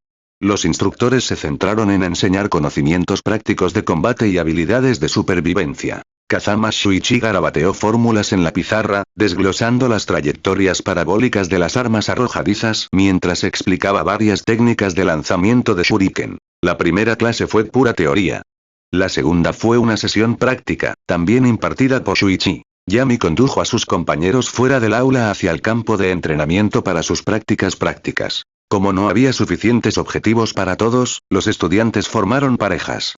Los instructores se centraron en enseñar conocimientos prácticos de combate y habilidades de supervivencia. Kazama Shuichi garabateó fórmulas en la pizarra, desglosando las trayectorias parabólicas de las armas arrojadizas mientras explicaba varias técnicas de lanzamiento de shuriken. La primera clase fue pura teoría. La segunda fue una sesión práctica, también impartida por Shuichi. Yami condujo a sus compañeros fuera del aula hacia el campo de entrenamiento para sus prácticas. Como no había suficientes objetivos para todos, los estudiantes formaron parejas.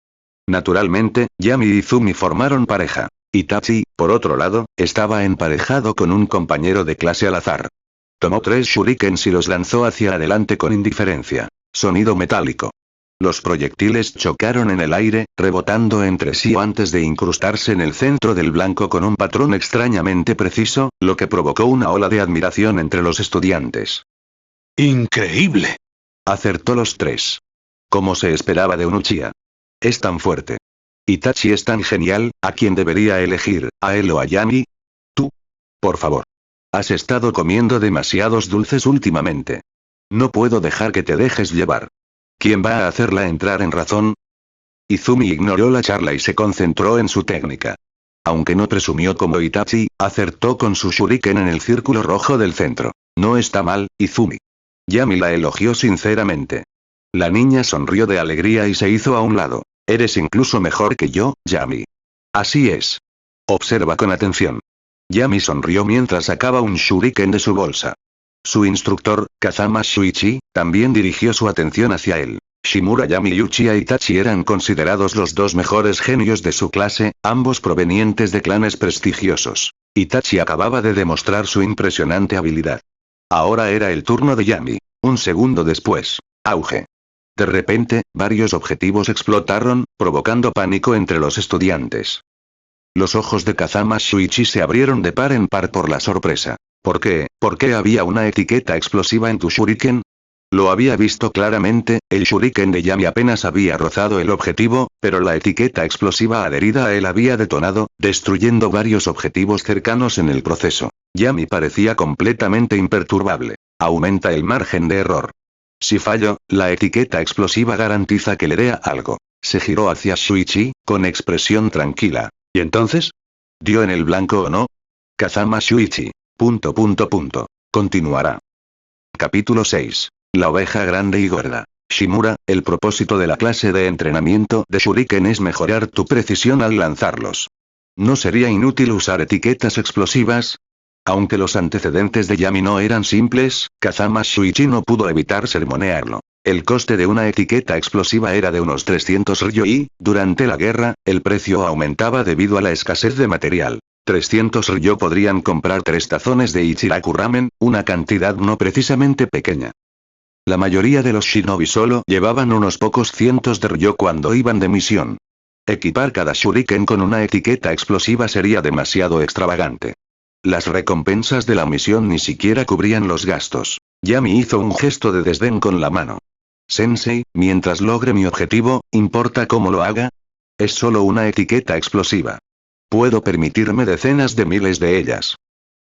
Naturalmente, Yami y Izumi formaron pareja. Itachi, por otro lado, estaba emparejado con un compañero de clase al azar. Tomó 3 shurikens y los lanzó hacia adelante con indiferencia. Sonido metálico. Los proyectiles chocaron en el aire, rebotando entre sí antes de incrustarse en el centro del blanco con un patrón extrañamente preciso, lo que provocó una ola de admiración entre los estudiantes. ¡Increíble! Acertó los 3. Como se esperaba de un Uchiha. Es tan fuerte. Itachi es tan genial, ¿a quién debería elegir, a él o a Yami? Tú. Por favor. Has estado comiendo demasiados dulces últimamente. No puedo dejar que te dejes llevar. ¿Quién va a hacerla entrar en razón? Izumi ignoró la charla y se concentró en su técnica. Aunque no presumió como Itachi, acertó con su shuriken en el círculo rojo del centro. No está mal, Izumi. Yami la elogió sinceramente. La niña sonrió de alegría y se hizo a un lado. Eres incluso mejor que yo, Yami. Así es. Observa con atención. Yami sonrió mientras sacaba un shuriken de su bolsa. Su instructor, Kazama Shuichi, también dirigió su atención hacia él. Shimura Yami y Uchiha Itachi eran considerados los 2 mejores genios de su clase, ambos provenientes de clanes prestigiosos. Itachi acababa de demostrar su impresionante habilidad. Ahora era el turno de Yami. Un segundo después. Auge. De repente, varios objetivos explotaron, provocando pánico entre los estudiantes. Los ojos de Kazama Shuichi se abrieron de par en par por la sorpresa. ¿Por qué? ¿Por qué había una etiqueta explosiva en tu shuriken? Lo había visto claramente, el shuriken de Yami apenas había rozado el objetivo, pero la etiqueta explosiva adherida a él había detonado, destruyendo varios objetivos cercanos en el proceso. Yami parecía completamente imperturbable. Aumenta el margen de error. Si fallo, la etiqueta explosiva garantiza que le dé algo. Se giró hacia Shuichi, con expresión tranquila. ¿Y entonces? ¿Dio en el blanco o no? Kazama Shuichi. ... Continuará. Capítulo 6. La oveja grande y gorda. Shimura, el propósito de la clase de entrenamiento de shuriken es mejorar tu precisión al lanzarlos. ¿No sería inútil usar etiquetas explosivas? Aunque los antecedentes de Yami no eran simples, Kazama Shuichi no pudo evitar sermonearlo. El coste de una etiqueta explosiva era de unos 300 ryo y, durante la guerra, el precio aumentaba debido a la escasez de material. 300 ryo podrían comprar 3 tazones de Ichiraku Ramen, una cantidad no precisamente pequeña. La mayoría de los shinobi solo llevaban unos pocos cientos de ryo cuando iban de misión. Equipar cada shuriken con una etiqueta explosiva sería demasiado extravagante. Las recompensas de la misión ni siquiera cubrían los gastos. Yami hizo un gesto de desdén con la mano. Sensei, mientras logre mi objetivo, ¿importa cómo lo haga? Es solo una etiqueta explosiva. Puedo permitirme decenas de miles de ellas.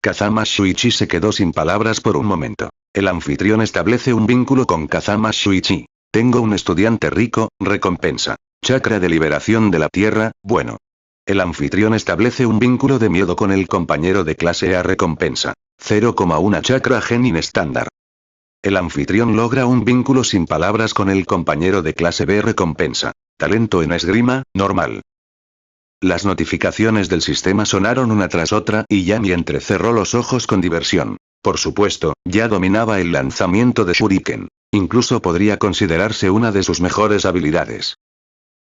Kazama Shuichi se quedó sin palabras por un momento. El anfitrión establece un vínculo con Kazama Shuichi. Tengo un estudiante rico, recompensa. Chakra de liberación de la tierra, bueno. El anfitrión establece un vínculo de miedo con el compañero de clase A, recompensa. 0,1 chakra genin estándar. El anfitrión logra un vínculo sin palabras con el compañero de clase B, recompensa. Talento en esgrima, normal. Las notificaciones del sistema sonaron una tras otra y Yami entrecerró los ojos con diversión. Por supuesto, ya dominaba el lanzamiento de shuriken. Incluso podría considerarse una de sus mejores habilidades.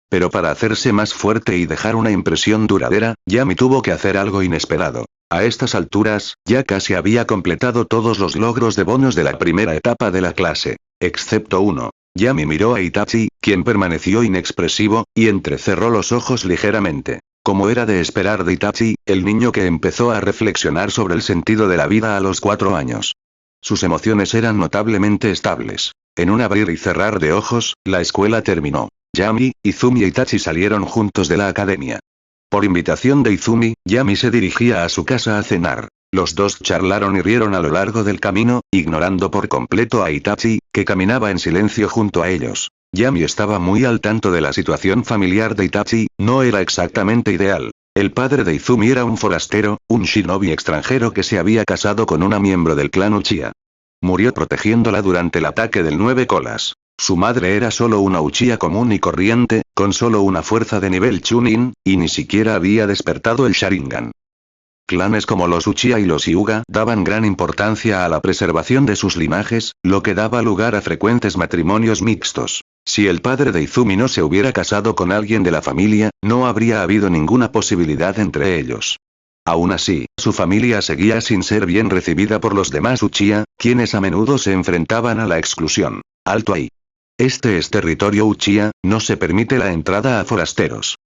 Pero para hacerse más fuerte y dejar una impresión duradera, Yami tuvo que hacer algo inesperado. A estas alturas, ya casi había completado todos los logros de bonus de la primera etapa de la clase. Excepto uno. Yami miró a Itachi, quien permaneció inexpresivo, y entrecerró los ojos ligeramente. Como era de esperar de Itachi, el niño que empezó a reflexionar sobre el sentido de la vida a los 4 años. Sus emociones eran notablemente estables. En un abrir y cerrar de ojos, la escuela terminó. Yami, Izumi y Itachi salieron juntos de la academia. Por invitación de Izumi, Yami se dirigía a su casa a cenar. Los dos charlaron y rieron a lo largo del camino, ignorando por completo a Itachi, que caminaba en silencio junto a ellos. Yami estaba muy al tanto de la situación familiar de Itachi, no era exactamente ideal. El padre de Izumi era un forastero, un shinobi extranjero que se había casado con una miembro del clan Uchiha. Murió protegiéndola durante el ataque del 9 colas. Su madre era solo una Uchiha común y corriente, con solo una fuerza de nivel Chunin, y ni siquiera había despertado el Sharingan. Clanes como los Uchiha y los Hyuga daban gran importancia a la preservación de sus linajes, lo que daba lugar a frecuentes matrimonios mixtos. Si el padre de Izumi no se hubiera casado con alguien de la familia, no habría habido ninguna posibilidad entre ellos. Aún así, su familia seguía sin ser bien recibida por los demás Uchiha, quienes a menudo se enfrentaban a la exclusión. Alto ahí. Este es territorio Uchiha, no se permite la entrada a forasteros.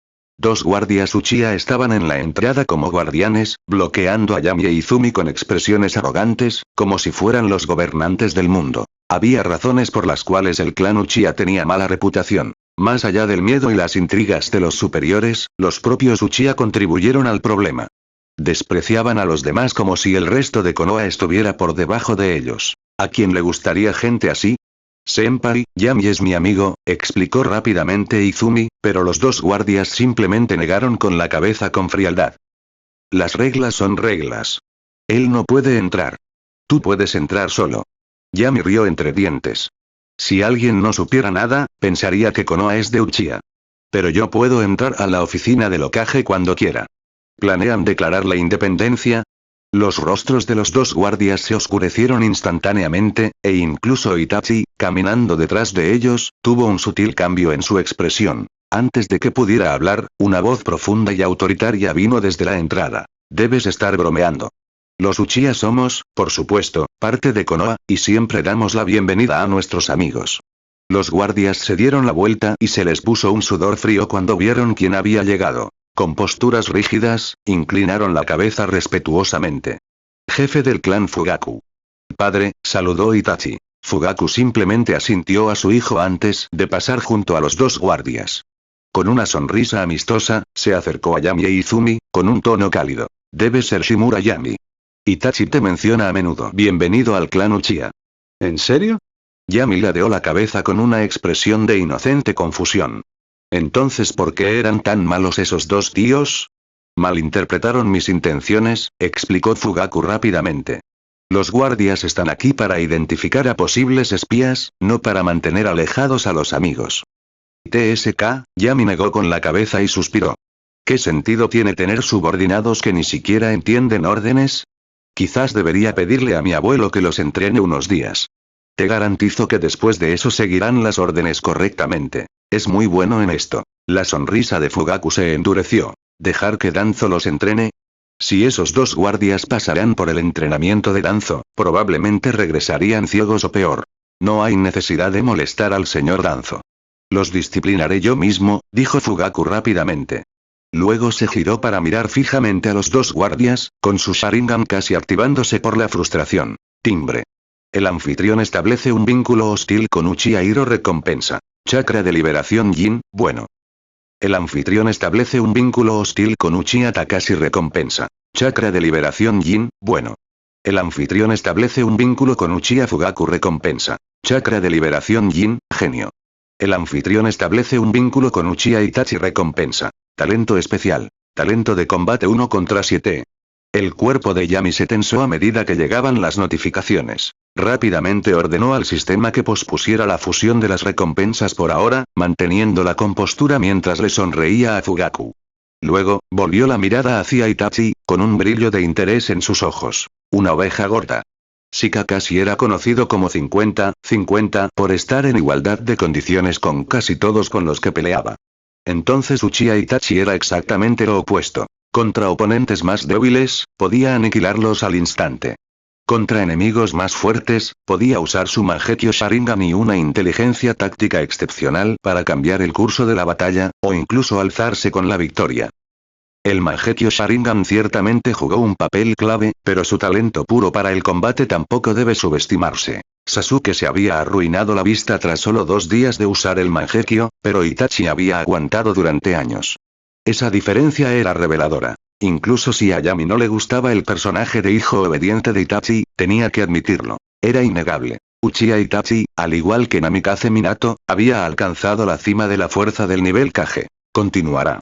2 guardias Uchiha estaban en la entrada como guardianes, bloqueando a Yami e Izumi con expresiones arrogantes, como si fueran los gobernantes del mundo. Había razones por las cuales el clan Uchiha tenía mala reputación. Más allá del miedo y las intrigas de los superiores, los propios Uchiha contribuyeron al problema. Despreciaban a los demás como si el resto de Konoha estuviera por debajo de ellos. ¿A quién le gustaría gente así? Senpai, Yami es mi amigo, explicó rápidamente Izumi, pero los 2 guardias simplemente negaron con la cabeza con frialdad. Las reglas son reglas. Él no puede entrar. Tú puedes entrar solo. Yami rió entre dientes. Si alguien no supiera nada, pensaría que Konoha es de Uchiha. Pero yo puedo entrar a la oficina del Hokage cuando quiera. ¿Planean declarar la independencia? Los rostros de los 2 guardias se oscurecieron instantáneamente, e incluso Itachi, caminando detrás de ellos, tuvo un sutil cambio en su expresión. Antes de que pudiera hablar, una voz profunda y autoritaria vino desde la entrada. Debes estar bromeando. Los Uchiha somos, por supuesto, parte de Konoha, y siempre damos la bienvenida a nuestros amigos. Los guardias se dieron la vuelta y se les puso un sudor frío cuando vieron quién había llegado. Con posturas rígidas, inclinaron la cabeza respetuosamente. Jefe del clan Fugaku. Padre, saludó Itachi. Fugaku simplemente asintió a su hijo antes de pasar junto a los 2 guardias. Con una sonrisa amistosa, se acercó a Yami e Izumi, con un tono cálido. Debe ser Shimura Yami. Itachi te menciona a menudo. Bienvenido al clan Uchiha. ¿En serio? Yami ladeó la cabeza con una expresión de inocente confusión. Entonces, ¿por qué eran tan malos esos 2 tíos? Malinterpretaron mis intenciones, explicó Fugaku rápidamente. Los guardias están aquí para identificar a posibles espías, no para mantener alejados a los amigos. TSK, Yami negó con la cabeza y suspiró. ¿Qué sentido tiene tener subordinados que ni siquiera entienden órdenes? Quizás debería pedirle a mi abuelo que los entrene unos días. Te garantizo que después de eso seguirán las órdenes correctamente. Es muy bueno en esto. La sonrisa de Fugaku se endureció. ¿Dejar que Danzo los entrene? Si esos 2 guardias pasarán por el entrenamiento de Danzo, probablemente regresarían ciegos o peor. No hay necesidad de molestar al señor Danzo. Los disciplinaré yo mismo, dijo Fugaku rápidamente. Luego se giró para mirar fijamente a los 2 guardias, con su Sharingan casi activándose por la frustración. Timbre. El anfitrión establece un vínculo hostil con Uchiha Hiro recompensa. Chakra de liberación Yin, bueno. El anfitrión establece un vínculo hostil con Uchiha Takashi recompensa. Chakra de liberación Yin, bueno. El anfitrión establece un vínculo con Uchiha Fugaku recompensa. Chakra de liberación Yin, genio. El anfitrión establece un vínculo con Uchiha Itachi recompensa. Talento especial. Talento de combate 1 contra 7. El cuerpo de Yami se tensó a medida que llegaban las notificaciones. Rápidamente ordenó al sistema que pospusiera la fusión de las recompensas por ahora, manteniendo la compostura mientras le sonreía a Fugaku. Luego, volvió la mirada hacia Itachi, con un brillo de interés en sus ojos. Una oveja gorda. Si Kakashi era conocido como 50-50 por estar en igualdad de condiciones con casi todos con los que peleaba. Entonces Uchiha Itachi era exactamente lo opuesto. Contra oponentes más débiles, podía aniquilarlos al instante. Contra enemigos más fuertes, podía usar su Mangekyo Sharingan y una inteligencia táctica excepcional para cambiar el curso de la batalla, o incluso alzarse con la victoria. El Mangekyo Sharingan ciertamente jugó un papel clave, pero su talento puro para el combate tampoco debe subestimarse. Sasuke se había arruinado la vista tras solo 2 días de usar el Mangekyo, pero Itachi había aguantado durante años. Esa diferencia era reveladora. Incluso si a Yami no le gustaba el personaje de hijo obediente de Itachi, tenía que admitirlo. Era innegable. Uchiha Itachi, al igual que Namikaze Minato, había alcanzado la cima de la fuerza del nivel Kage. Continuará.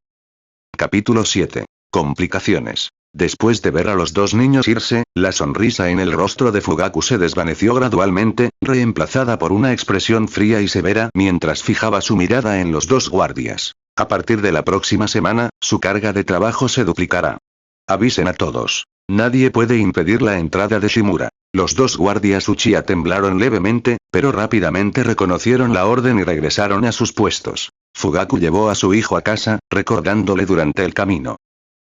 Capítulo 7. Complicaciones. Después de ver a los dos niños irse, la sonrisa en el rostro de Fugaku se desvaneció gradualmente, reemplazada por una expresión fría y severa mientras fijaba su mirada en los dos guardias. A partir de la próxima semana, su carga de trabajo se duplicará. Avisen a todos. Nadie puede impedir la entrada de Shimura. Los dos guardias Uchiha temblaron levemente, pero rápidamente reconocieron la orden y regresaron a sus puestos. Fugaku llevó a su hijo a casa, recordándole durante el camino.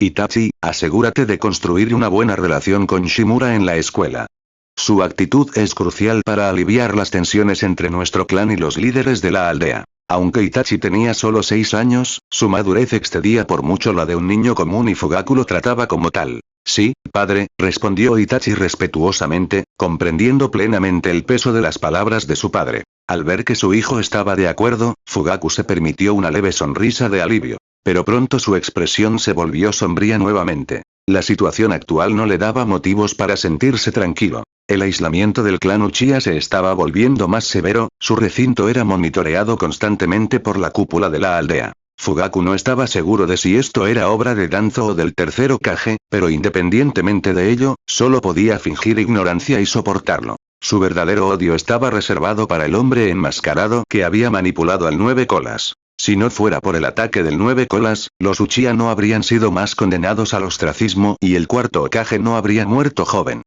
Itachi, asegúrate de construir una buena relación con Shimura en la escuela. Su actitud es crucial para aliviar las tensiones entre nuestro clan y los líderes de la aldea. Aunque Itachi tenía solo 6 años, su madurez excedía por mucho la de un niño común y Fugaku lo trataba como tal. Sí, padre, respondió Itachi respetuosamente, comprendiendo plenamente el peso de las palabras de su padre. Al ver que su hijo estaba de acuerdo, Fugaku se permitió una leve sonrisa de alivio. Pero pronto su expresión se volvió sombría nuevamente. La situación actual no le daba motivos para sentirse tranquilo. El aislamiento del clan Uchiha se estaba volviendo más severo, su recinto era monitoreado constantemente por la cúpula de la aldea. Fugaku no estaba seguro de si esto era obra de Danzo o del tercer Hokage, pero independientemente de ello, solo podía fingir ignorancia y soportarlo. Su verdadero odio estaba reservado para el hombre enmascarado que había manipulado al Nueve Colas. Si no fuera por el ataque del Nueve Colas, los Uchiha no habrían sido más condenados al ostracismo y el cuarto Hokage no habría muerto joven.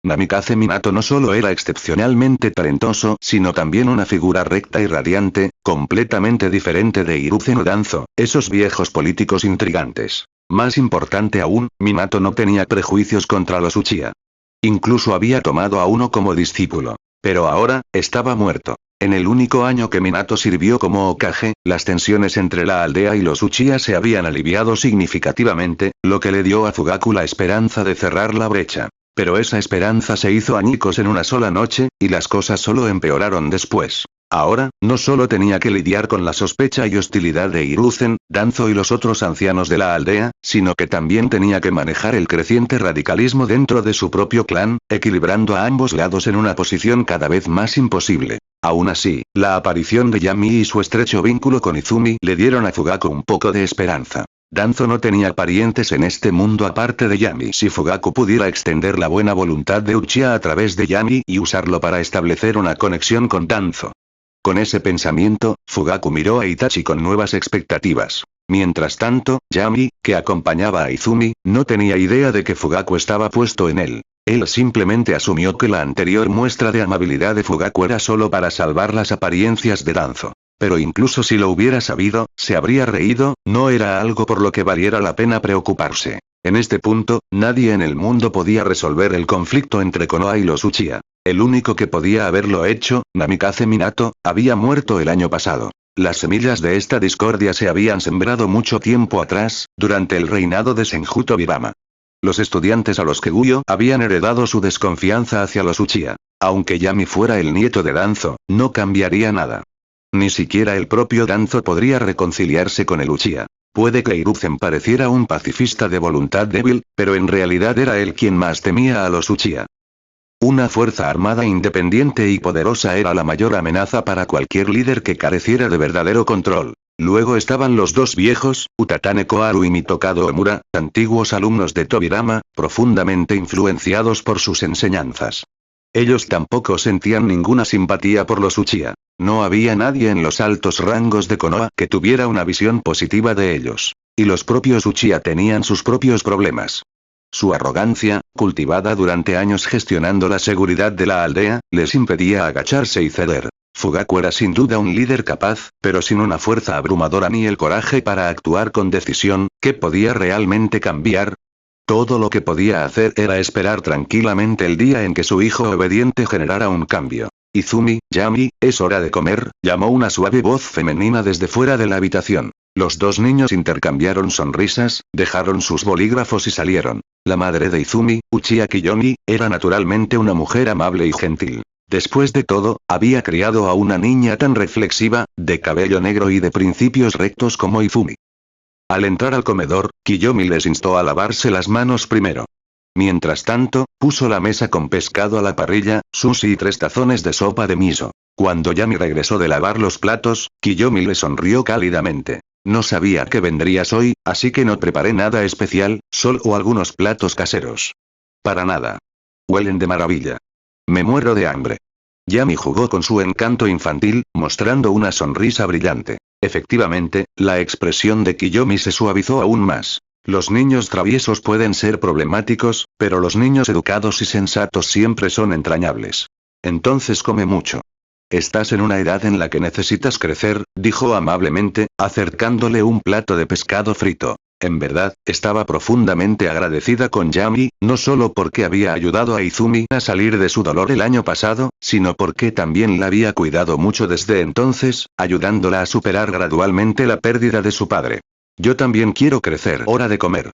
Namikaze Minato no solo era excepcionalmente talentoso, sino también una figura recta y radiante, completamente diferente de Hiruzen o Danzo, esos viejos políticos intrigantes. Más importante aún, Minato no tenía prejuicios contra los Uchiha. Incluso había tomado a uno como discípulo. Pero ahora, estaba muerto. En el único año que Minato sirvió como Hokage, las tensiones entre la aldea y los Uchiha se habían aliviado significativamente, lo que le dio a Fugaku la esperanza de cerrar la brecha. Pero esa esperanza se hizo añicos en una sola noche, y las cosas solo empeoraron después. Ahora, no solo tenía que lidiar con la sospecha y hostilidad de Hiruzen, Danzo y los otros ancianos de la aldea, sino que también tenía que manejar el creciente radicalismo dentro de su propio clan, equilibrando a ambos lados en una posición cada vez más imposible. Aún así, la aparición de Yami y su estrecho vínculo con Izumi le dieron a Fugaku un poco de esperanza. Danzo no tenía parientes en este mundo aparte de Yami. Si Fugaku pudiera extender la buena voluntad de Uchiha a través de Yami y usarlo para establecer una conexión con Danzo. Con ese pensamiento, Fugaku miró a Itachi con nuevas expectativas. Mientras tanto, Yami, que acompañaba a Izumi, no tenía idea de que Fugaku estaba puesto en él. Él simplemente asumió que la anterior muestra de amabilidad de Fugaku era solo para salvar las apariencias de Danzo. Pero incluso si lo hubiera sabido, se habría reído, no era algo por lo que valiera la pena preocuparse. En este punto, nadie en el mundo podía resolver el conflicto entre Konoha y los Uchiha. El único que podía haberlo hecho, Namikaze Minato, había muerto el año pasado. Las semillas de esta discordia se habían sembrado mucho tiempo atrás, durante el reinado de Senjuto Bibama. Los estudiantes a los que Guyo habían heredado su desconfianza hacia los Uchiha. Aunque Yami fuera el nieto de Danzo, no cambiaría nada. Ni siquiera el propio Danzo podría reconciliarse con el Uchiha. Puede que Hiruzen pareciera un pacifista de voluntad débil, pero en realidad era él quien más temía a los Uchiha. Una fuerza armada independiente y poderosa era la mayor amenaza para cualquier líder que careciera de verdadero control. Luego estaban los dos viejos, Utatane Koharu y Mitokado Omura, antiguos alumnos de Tobirama, profundamente influenciados por sus enseñanzas. Ellos tampoco sentían ninguna simpatía por los Uchiha. No había nadie en los altos rangos de Konoha que tuviera una visión positiva de ellos. Y los propios Uchiha tenían sus propios problemas. Su arrogancia, cultivada durante años gestionando la seguridad de la aldea, les impedía agacharse y ceder. Fugaku era sin duda un líder capaz, pero sin una fuerza abrumadora ni el coraje para actuar con decisión, ¿qué podía realmente cambiar? Todo lo que podía hacer era esperar tranquilamente el día en que su hijo obediente generara un cambio. Izumi, Yami, es hora de comer, llamó una suave voz femenina desde fuera de la habitación. Los dos niños intercambiaron sonrisas, dejaron sus bolígrafos y salieron. La madre de Izumi, Uchiha Kiyomi, era naturalmente una mujer amable y gentil. Después de todo, había criado a una niña tan reflexiva, de cabello negro y de principios rectos como Izumi. Al entrar al comedor, Kiyomi les instó a lavarse las manos primero. Mientras tanto, puso la mesa con pescado a la parrilla, sushi y 3 tazones de sopa de miso. Cuando Yami regresó de lavar los platos, Kiyomi le sonrió cálidamente. No sabía que vendrías hoy, así que no preparé nada especial, solo algunos platos caseros. Para nada. Huelen de maravilla. Me muero de hambre. Yami jugó con su encanto infantil, mostrando una sonrisa brillante. Efectivamente, la expresión de Kiyomi se suavizó aún más. Los niños traviesos pueden ser problemáticos, pero los niños educados y sensatos siempre son entrañables. Entonces come mucho. Estás en una edad en la que necesitas crecer, dijo amablemente, acercándole un plato de pescado frito. En verdad, estaba profundamente agradecida con Yami, no solo porque había ayudado a Izumi a salir de su dolor el año pasado, sino porque también la había cuidado mucho desde entonces, ayudándola a superar gradualmente la pérdida de su padre. Yo también quiero crecer. Hora de comer.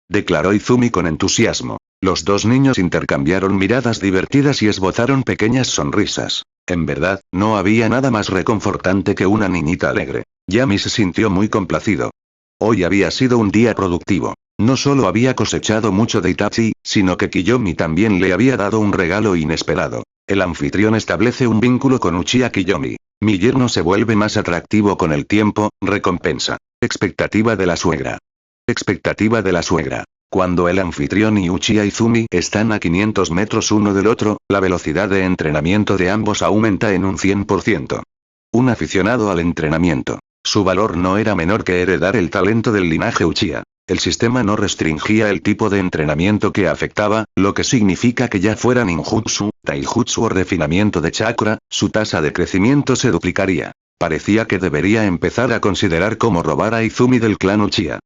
Declaró Izumi con entusiasmo. Los dos niños intercambiaron miradas divertidas y esbozaron pequeñas sonrisas. En verdad, no había nada más reconfortante que una niñita alegre. Yami se sintió muy complacido. Hoy había sido un día productivo. No solo había cosechado mucho de Itachi, sino que Kiyomi también le había dado un regalo inesperado. El anfitrión establece un vínculo con Uchiha Kiyomi. Mi yerno se vuelve más atractivo con el tiempo, recompensa. Expectativa de la suegra. Expectativa de la suegra. Cuando el anfitrión y Uchiha Izumi están a 500 metros uno del otro, la velocidad de entrenamiento de ambos aumenta en un 100%. Un aficionado al entrenamiento. Su valor no era menor que heredar el talento del linaje Uchiha. El sistema no restringía el tipo de entrenamiento que afectaba, lo que significa que ya fuera ninjutsu, taijutsu o refinamiento de chakra, su tasa de crecimiento se duplicaría. Parecía que debería empezar a considerar cómo robar a Izumi del clan Uchiha.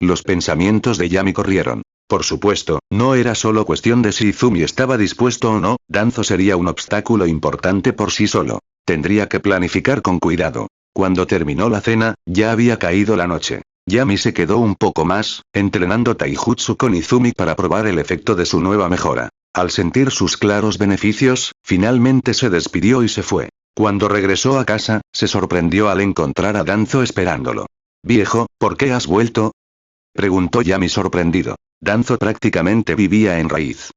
Los pensamientos de Yami corrieron. Por supuesto, no era solo cuestión de si Izumi estaba dispuesto o no, Danzo sería un obstáculo importante por sí solo. Tendría que planificar con cuidado. Cuando terminó la cena, ya había caído la noche. Yami se quedó un poco más, entrenando taijutsu con Izumi para probar el efecto de su nueva mejora. Al sentir sus claros beneficios, finalmente se despidió y se fue. Cuando regresó a casa, se sorprendió al encontrar a Danzo esperándolo. «Viejo, ¿por qué has vuelto?», preguntó Yami sorprendido. Danzo prácticamente vivía en Raíz.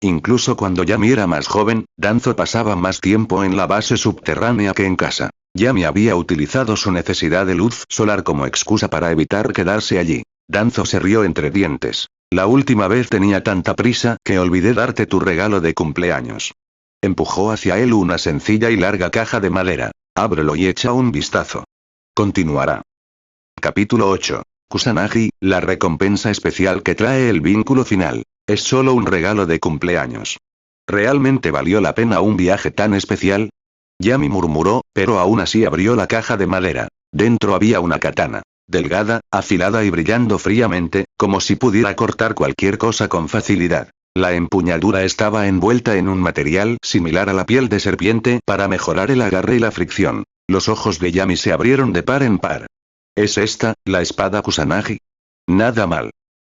Incluso cuando Yami era más joven, Danzo pasaba más tiempo en la base subterránea que en casa. Yami había utilizado su necesidad de luz solar como excusa para evitar quedarse allí. Danzo se rió entre dientes. La última vez tenía tanta prisa que olvidé darte tu regalo de cumpleaños. Empujó hacia él una sencilla y larga caja de madera. Ábrelo y echa un vistazo. Continuará. Capítulo 8. Kusanagi, la recompensa especial que trae el vínculo final. Es solo un regalo de cumpleaños. ¿Realmente valió la pena un viaje tan especial? Yami murmuró, pero aún así abrió la caja de madera. Dentro había una katana. Delgada, afilada y brillando fríamente, como si pudiera cortar cualquier cosa con facilidad. La empuñadura estaba envuelta en un material similar a la piel de serpiente para mejorar el agarre y la fricción. Los ojos de Yami se abrieron de par en par. ¿Es esta, la espada Kusanagi? Nada mal.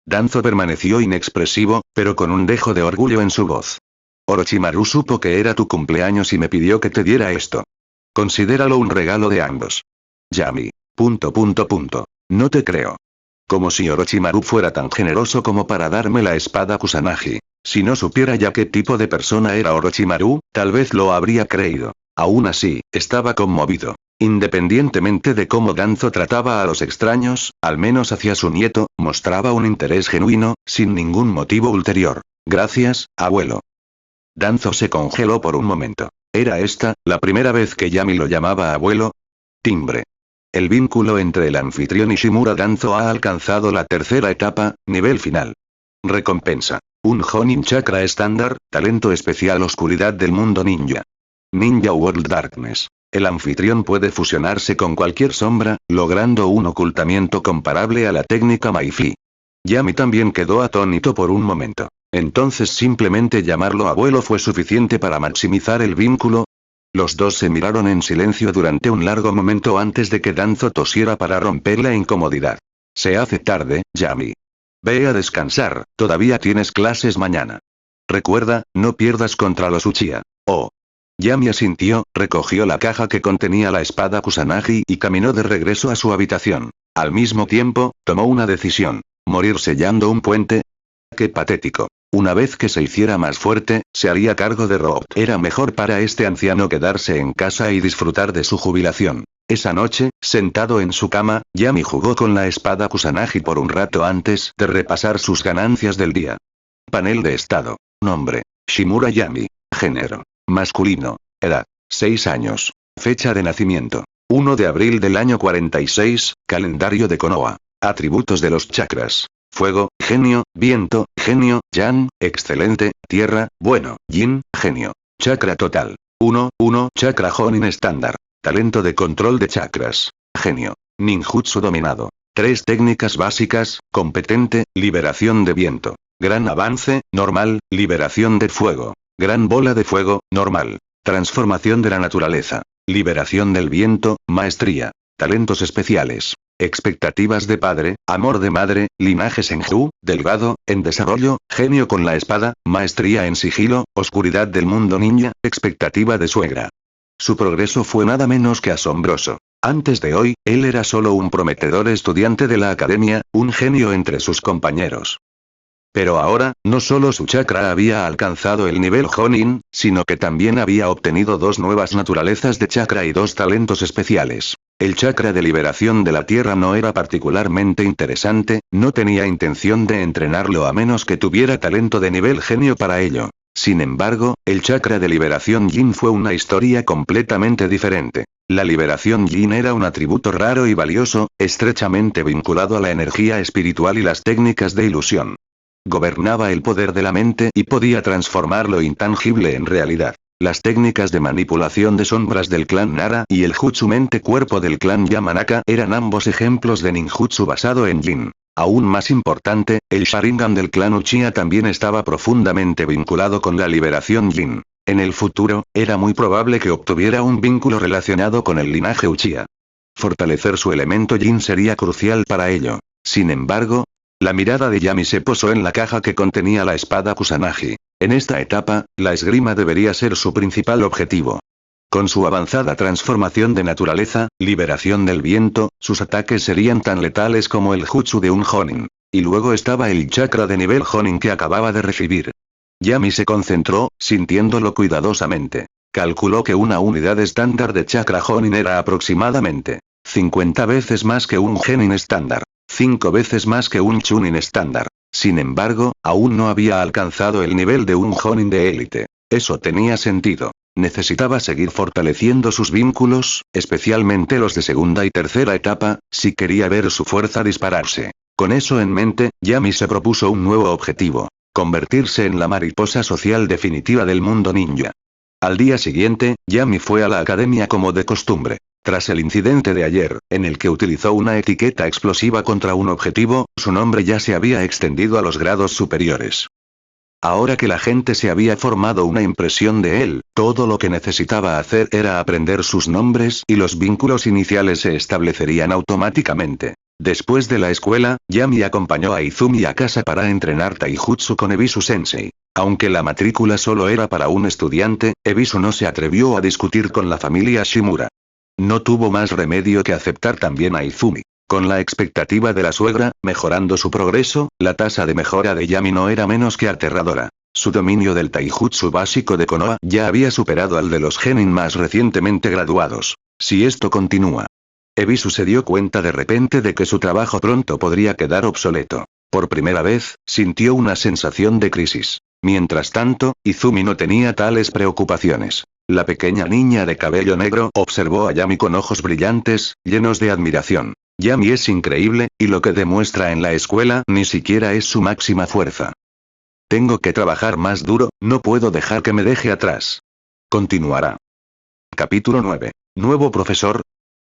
Danzo permaneció inexpresivo, pero con un dejo de orgullo en su voz. Orochimaru supo que era tu cumpleaños y me pidió que te diera esto. Considéralo un regalo de ambos. Yami. ... No te creo. Como si Orochimaru fuera tan generoso como para darme la espada Kusanagi. Si no supiera ya qué tipo de persona era Orochimaru, tal vez lo habría creído. Aún así, estaba conmovido. Independientemente de cómo Danzo trataba a los extraños, al menos hacia su nieto, mostraba un interés genuino, sin ningún motivo ulterior. Gracias, abuelo. Danzo se congeló por un momento. ¿Era esta, la primera vez que Yami lo llamaba abuelo? Timbre. El vínculo entre el anfitrión y Shimura Danzo ha alcanzado la tercera etapa, nivel final. Recompensa. Un Jonin Chakra estándar, talento especial oscuridad del mundo ninja. Ninja World Darkness. El anfitrión puede fusionarse con cualquier sombra, logrando un ocultamiento comparable a la técnica Maifi. Yami también quedó atónito por un momento. Entonces simplemente llamarlo abuelo fue suficiente para maximizar el vínculo. Los dos se miraron en silencio durante un largo momento antes de que Danzo tosiera para romper la incomodidad. Se hace tarde, Yami. Ve a descansar, todavía tienes clases mañana. Recuerda, no pierdas contra los Uchiha. Oh. Yami asintió, recogió la caja que contenía la espada Kusanagi y caminó de regreso a su habitación. Al mismo tiempo, tomó una decisión. ¿Morir sellando un puente? ¡Qué patético! Una vez que se hiciera más fuerte, se haría cargo de Rob. Era mejor para este anciano quedarse en casa y disfrutar de su jubilación. Esa noche, sentado en su cama, Yami jugó con la espada Kusanagi por un rato antes de repasar sus ganancias del día. Panel de estado. Nombre: Shimura Yami. Género: masculino. Edad: 6 años. Fecha de nacimiento: 1 de abril del año 46, calendario de Konoha. Atributos de los chakras: fuego, genio; viento, genio; yang, excelente; tierra, bueno; yin, genio. Chakra total: 1, chakra Jonin estándar. Talento de control de chakras: genio. Ninjutsu dominado. 3 técnicas básicas: competente, liberación de viento. Gran avance, normal, liberación de fuego. Gran bola de fuego, normal. Transformación de la naturaleza. Liberación del viento, maestría. Talentos especiales: expectativas de padre, amor de madre, linaje Senju, delgado, en desarrollo, genio con la espada, maestría en sigilo, oscuridad del mundo ninja, expectativa de suegra. Su progreso fue nada menos que asombroso. Antes de hoy, él era solo un prometedor estudiante de la academia, un genio entre sus compañeros. Pero ahora, no solo su chakra había alcanzado el nivel Jonin, sino que también había obtenido 2 nuevas naturalezas de chakra y 2 talentos especiales. El chakra de liberación de la tierra no era particularmente interesante, no tenía intención de entrenarlo a menos que tuviera talento de nivel genio para ello. Sin embargo, el chakra de liberación yin fue una historia completamente diferente. La liberación yin era un atributo raro y valioso, estrechamente vinculado a la energía espiritual y las técnicas de ilusión. Gobernaba el poder de la mente y podía transformar lo intangible en realidad. Las técnicas de manipulación de sombras del clan Nara y el jutsu mente-cuerpo del clan Yamanaka eran ambos ejemplos de ninjutsu basado en yin. Aún más importante, el Sharingan del clan Uchiha también estaba profundamente vinculado con la liberación yin. En el futuro, era muy probable que obtuviera un vínculo relacionado con el linaje Uchiha. Fortalecer su elemento yin sería crucial para ello. Sin embargo, la mirada de Yami se posó en la caja que contenía la espada Kusanagi. En esta etapa, la esgrima debería ser su principal objetivo. Con su avanzada transformación de naturaleza, liberación del viento, sus ataques serían tan letales como el jutsu de un Jonin. Y luego estaba el chakra de nivel Jonin que acababa de recibir. Yami se concentró, sintiéndolo cuidadosamente. Calculó que una unidad estándar de chakra Jonin era aproximadamente 50 veces más que un Genin estándar. 5 veces más que un Chunin estándar. Sin embargo, aún no había alcanzado el nivel de un Jonin de élite. Eso tenía sentido. Necesitaba seguir fortaleciendo sus vínculos, especialmente los de segunda y tercera etapa, si quería ver su fuerza dispararse. Con eso en mente, Yami se propuso un nuevo objetivo: convertirse en la mariposa social definitiva del mundo ninja. Al día siguiente, Yami fue a la academia como de costumbre. Tras el incidente de ayer, en el que utilizó una etiqueta explosiva contra un objetivo, su nombre ya se había extendido a los grados superiores. Ahora que la gente se había formado una impresión de él, todo lo que necesitaba hacer era aprender sus nombres y los vínculos iniciales se establecerían automáticamente. Después de la escuela, Yami acompañó a Izumi a casa para entrenar taijutsu con Ebisu-sensei. Aunque la matrícula solo era para un estudiante, Ebisu no se atrevió a discutir con la familia Shimura. No tuvo más remedio que aceptar también a Izumi. Con la expectativa de la suegra, mejorando su progreso, la tasa de mejora de Yami no era menos que aterradora. Su dominio del taijutsu básico de Konoha ya había superado al de los genin más recientemente graduados. Si esto continúa. Ebisu se dio cuenta de repente de que su trabajo pronto podría quedar obsoleto. Por primera vez, sintió una sensación de crisis. Mientras tanto, Izumi no tenía tales preocupaciones. La pequeña niña de cabello negro observó a Yami con ojos brillantes, llenos de admiración. Yami es increíble, y lo que demuestra en la escuela ni siquiera es su máxima fuerza. Tengo que trabajar más duro, no puedo dejar que me deje atrás. Continuará. Capítulo 9. Nuevo profesor.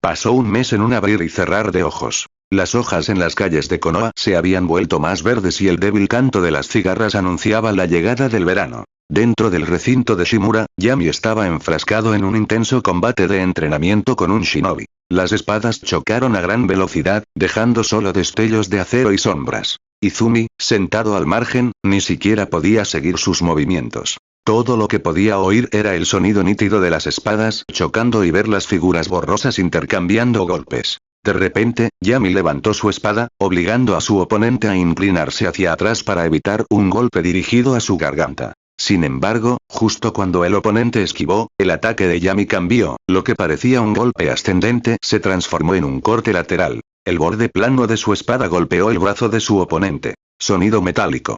Pasó un mes en un abrir y cerrar de ojos. Las hojas en las calles de Konoha se habían vuelto más verdes y el débil canto de las cigarras anunciaba la llegada del verano. Dentro del recinto de Shimura, Yami estaba enfrascado en un intenso combate de entrenamiento con un shinobi. Las espadas chocaron a gran velocidad, dejando solo destellos de acero y sombras. Izumi, sentado al margen, ni siquiera podía seguir sus movimientos. Todo lo que podía oír era el sonido nítido de las espadas chocando y ver las figuras borrosas intercambiando golpes. De repente, Yami levantó su espada, obligando a su oponente a inclinarse hacia atrás para evitar un golpe dirigido a su garganta. Sin embargo, justo cuando el oponente esquivó, el ataque de Yami cambió, lo que parecía un golpe ascendente se transformó en un corte lateral. El borde plano de su espada golpeó el brazo de su oponente. Sonido metálico.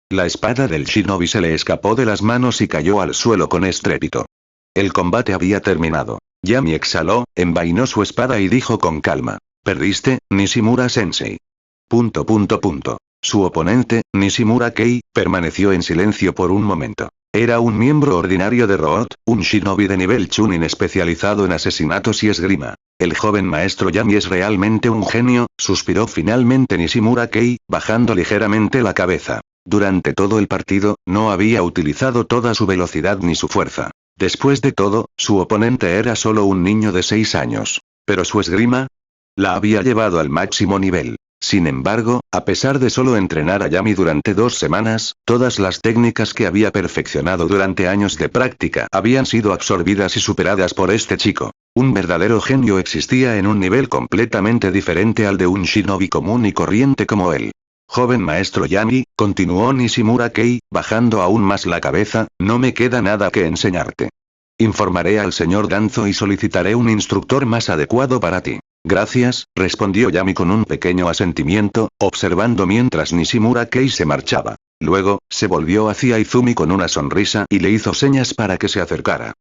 La espada del shinobi se le escapó de las manos y cayó al suelo con estrépito. El combate había terminado. Yami exhaló, envainó su espada y dijo con calma: «Perdiste, Nishimura-sensei». Su oponente, Nishimura Kei, permaneció en silencio por un momento. Era un miembro ordinario de Root, un shinobi de nivel Chunin especializado en asesinatos y esgrima. El joven maestro Yami es realmente un genio, suspiró finalmente Nishimura Kei, bajando ligeramente la cabeza. Durante todo el partido, no había utilizado toda su velocidad ni su fuerza. Después de todo, su oponente era solo un niño de 6 años. Pero su esgrima la había llevado al máximo nivel. Sin embargo, a pesar de solo entrenar a Yami durante 2 semanas, todas las técnicas que había perfeccionado durante años de práctica habían sido absorbidas y superadas por este chico. Un verdadero genio existía en un nivel completamente diferente al de un shinobi común y corriente como él. Joven maestro Yami, continuó Nishimura Kei, bajando aún más la cabeza, no me queda nada que enseñarte. Informaré al señor Danzo y solicitaré un instructor más adecuado para ti. Gracias, respondió Yami con un pequeño asentimiento, observando mientras Nishimura Kei se marchaba. Luego, se volvió hacia Izumi con una sonrisa y le hizo señas para que se acercara.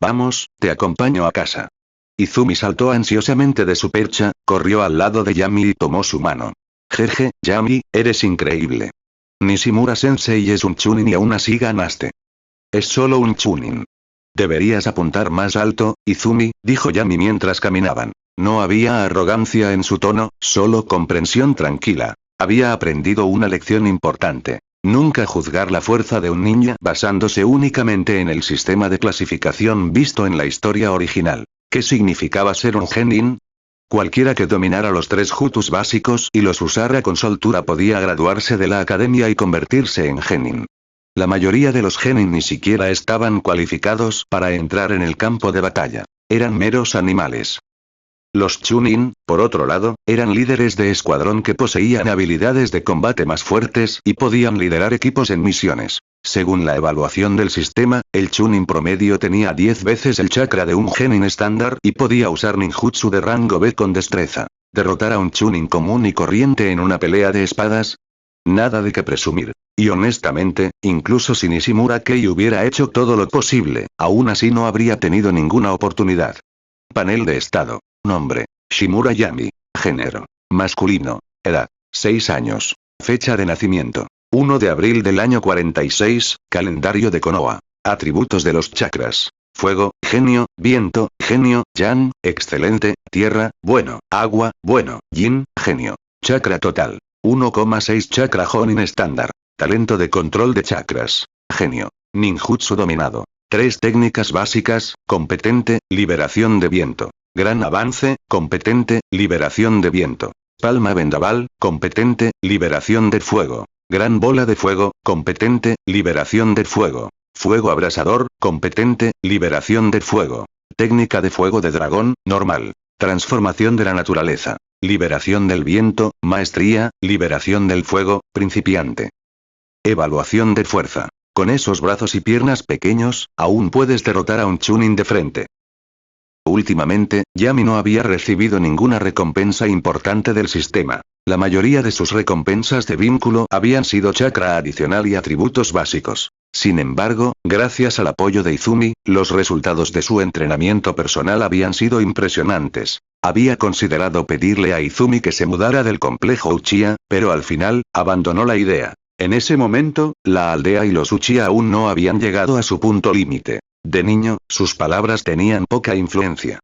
Vamos, te acompaño a casa. Izumi saltó ansiosamente de su percha, corrió al lado de Yami y tomó su mano. Jeje, Yami, eres increíble. Nishimura-sensei es un chunin y aún así ganaste. Es solo un chunin. Deberías apuntar más alto, Izumi, dijo Yami mientras caminaban. No había arrogancia en su tono, solo comprensión tranquila. Había aprendido una lección importante. Nunca juzgar la fuerza de un ninja basándose únicamente en el sistema de clasificación visto en la historia original. ¿Qué significaba ser un genin? Cualquiera que dominara los 3 jutus básicos y los usara con soltura podía graduarse de la academia y convertirse en genin. La mayoría de los genin ni siquiera estaban cualificados para entrar en el campo de batalla. Eran meros animales. Los chunin, por otro lado, eran líderes de escuadrón que poseían habilidades de combate más fuertes y podían liderar equipos en misiones. Según la evaluación del sistema, el chunin promedio tenía 10 veces el chakra de un genin estándar y podía usar ninjutsu de rango B con destreza. ¿Derrotar a un chunin común y corriente en una pelea de espadas? Nada de qué presumir. Y honestamente, incluso si Nishimura Kei hubiera hecho todo lo posible, aún así no habría tenido ninguna oportunidad. Panel de estado. Nombre: Shimura Yami. Género: masculino. Edad: 6 años. Fecha de nacimiento: 1 de abril del año 46, calendario de Konoha. Atributos de los chakras: fuego, genio, viento, genio, yang, excelente, tierra, bueno, agua, bueno, yin, genio. Chakra total: 1,6 chakra Jonin estándar. Talento de control de chakras: genio. Ninjutsu dominado. 3 técnicas básicas: competente, liberación de viento. Gran avance, competente, liberación de viento. Palma vendaval, competente, liberación de fuego. Gran bola de fuego, competente, liberación de fuego. Fuego abrasador, competente, liberación de fuego. Técnica de fuego de dragón, normal. Transformación de la naturaleza. Liberación del viento, maestría, liberación del fuego, principiante. Evaluación de fuerza. Con esos brazos y piernas pequeños, aún puedes derrotar a un chunin de frente. Últimamente, Yami no había recibido ninguna recompensa importante del sistema. La mayoría de sus recompensas de vínculo habían sido chakra adicional y atributos básicos. Sin embargo, gracias al apoyo de Izumi, los resultados de su entrenamiento personal habían sido impresionantes. Había considerado pedirle a Izumi que se mudara del complejo Uchiha, pero al final, abandonó la idea. En ese momento, la aldea y los Uchiha aún no habían llegado a su punto límite. De niño, sus palabras tenían poca influencia.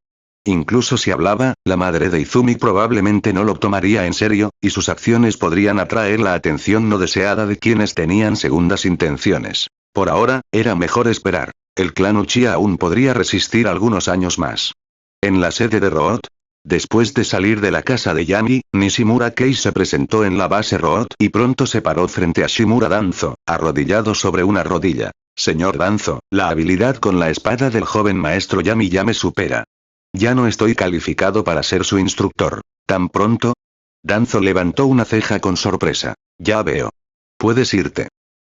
Incluso si hablaba, la madre de Izumi probablemente no lo tomaría en serio, y sus acciones podrían atraer la atención no deseada de quienes tenían segundas intenciones. Por ahora, era mejor esperar. El clan Uchiha aún podría resistir algunos años más. En la sede de Root. Después de salir de la casa de Yami, Nishimura Kei se presentó en la base Root y pronto se paró frente a Shimura Danzo, arrodillado sobre una rodilla. Señor Danzo, la habilidad con la espada del joven maestro Yami ya me supera. Ya no estoy calificado para ser su instructor. ¿Tan pronto? Danzo levantó una ceja con sorpresa. Ya veo. Puedes irte.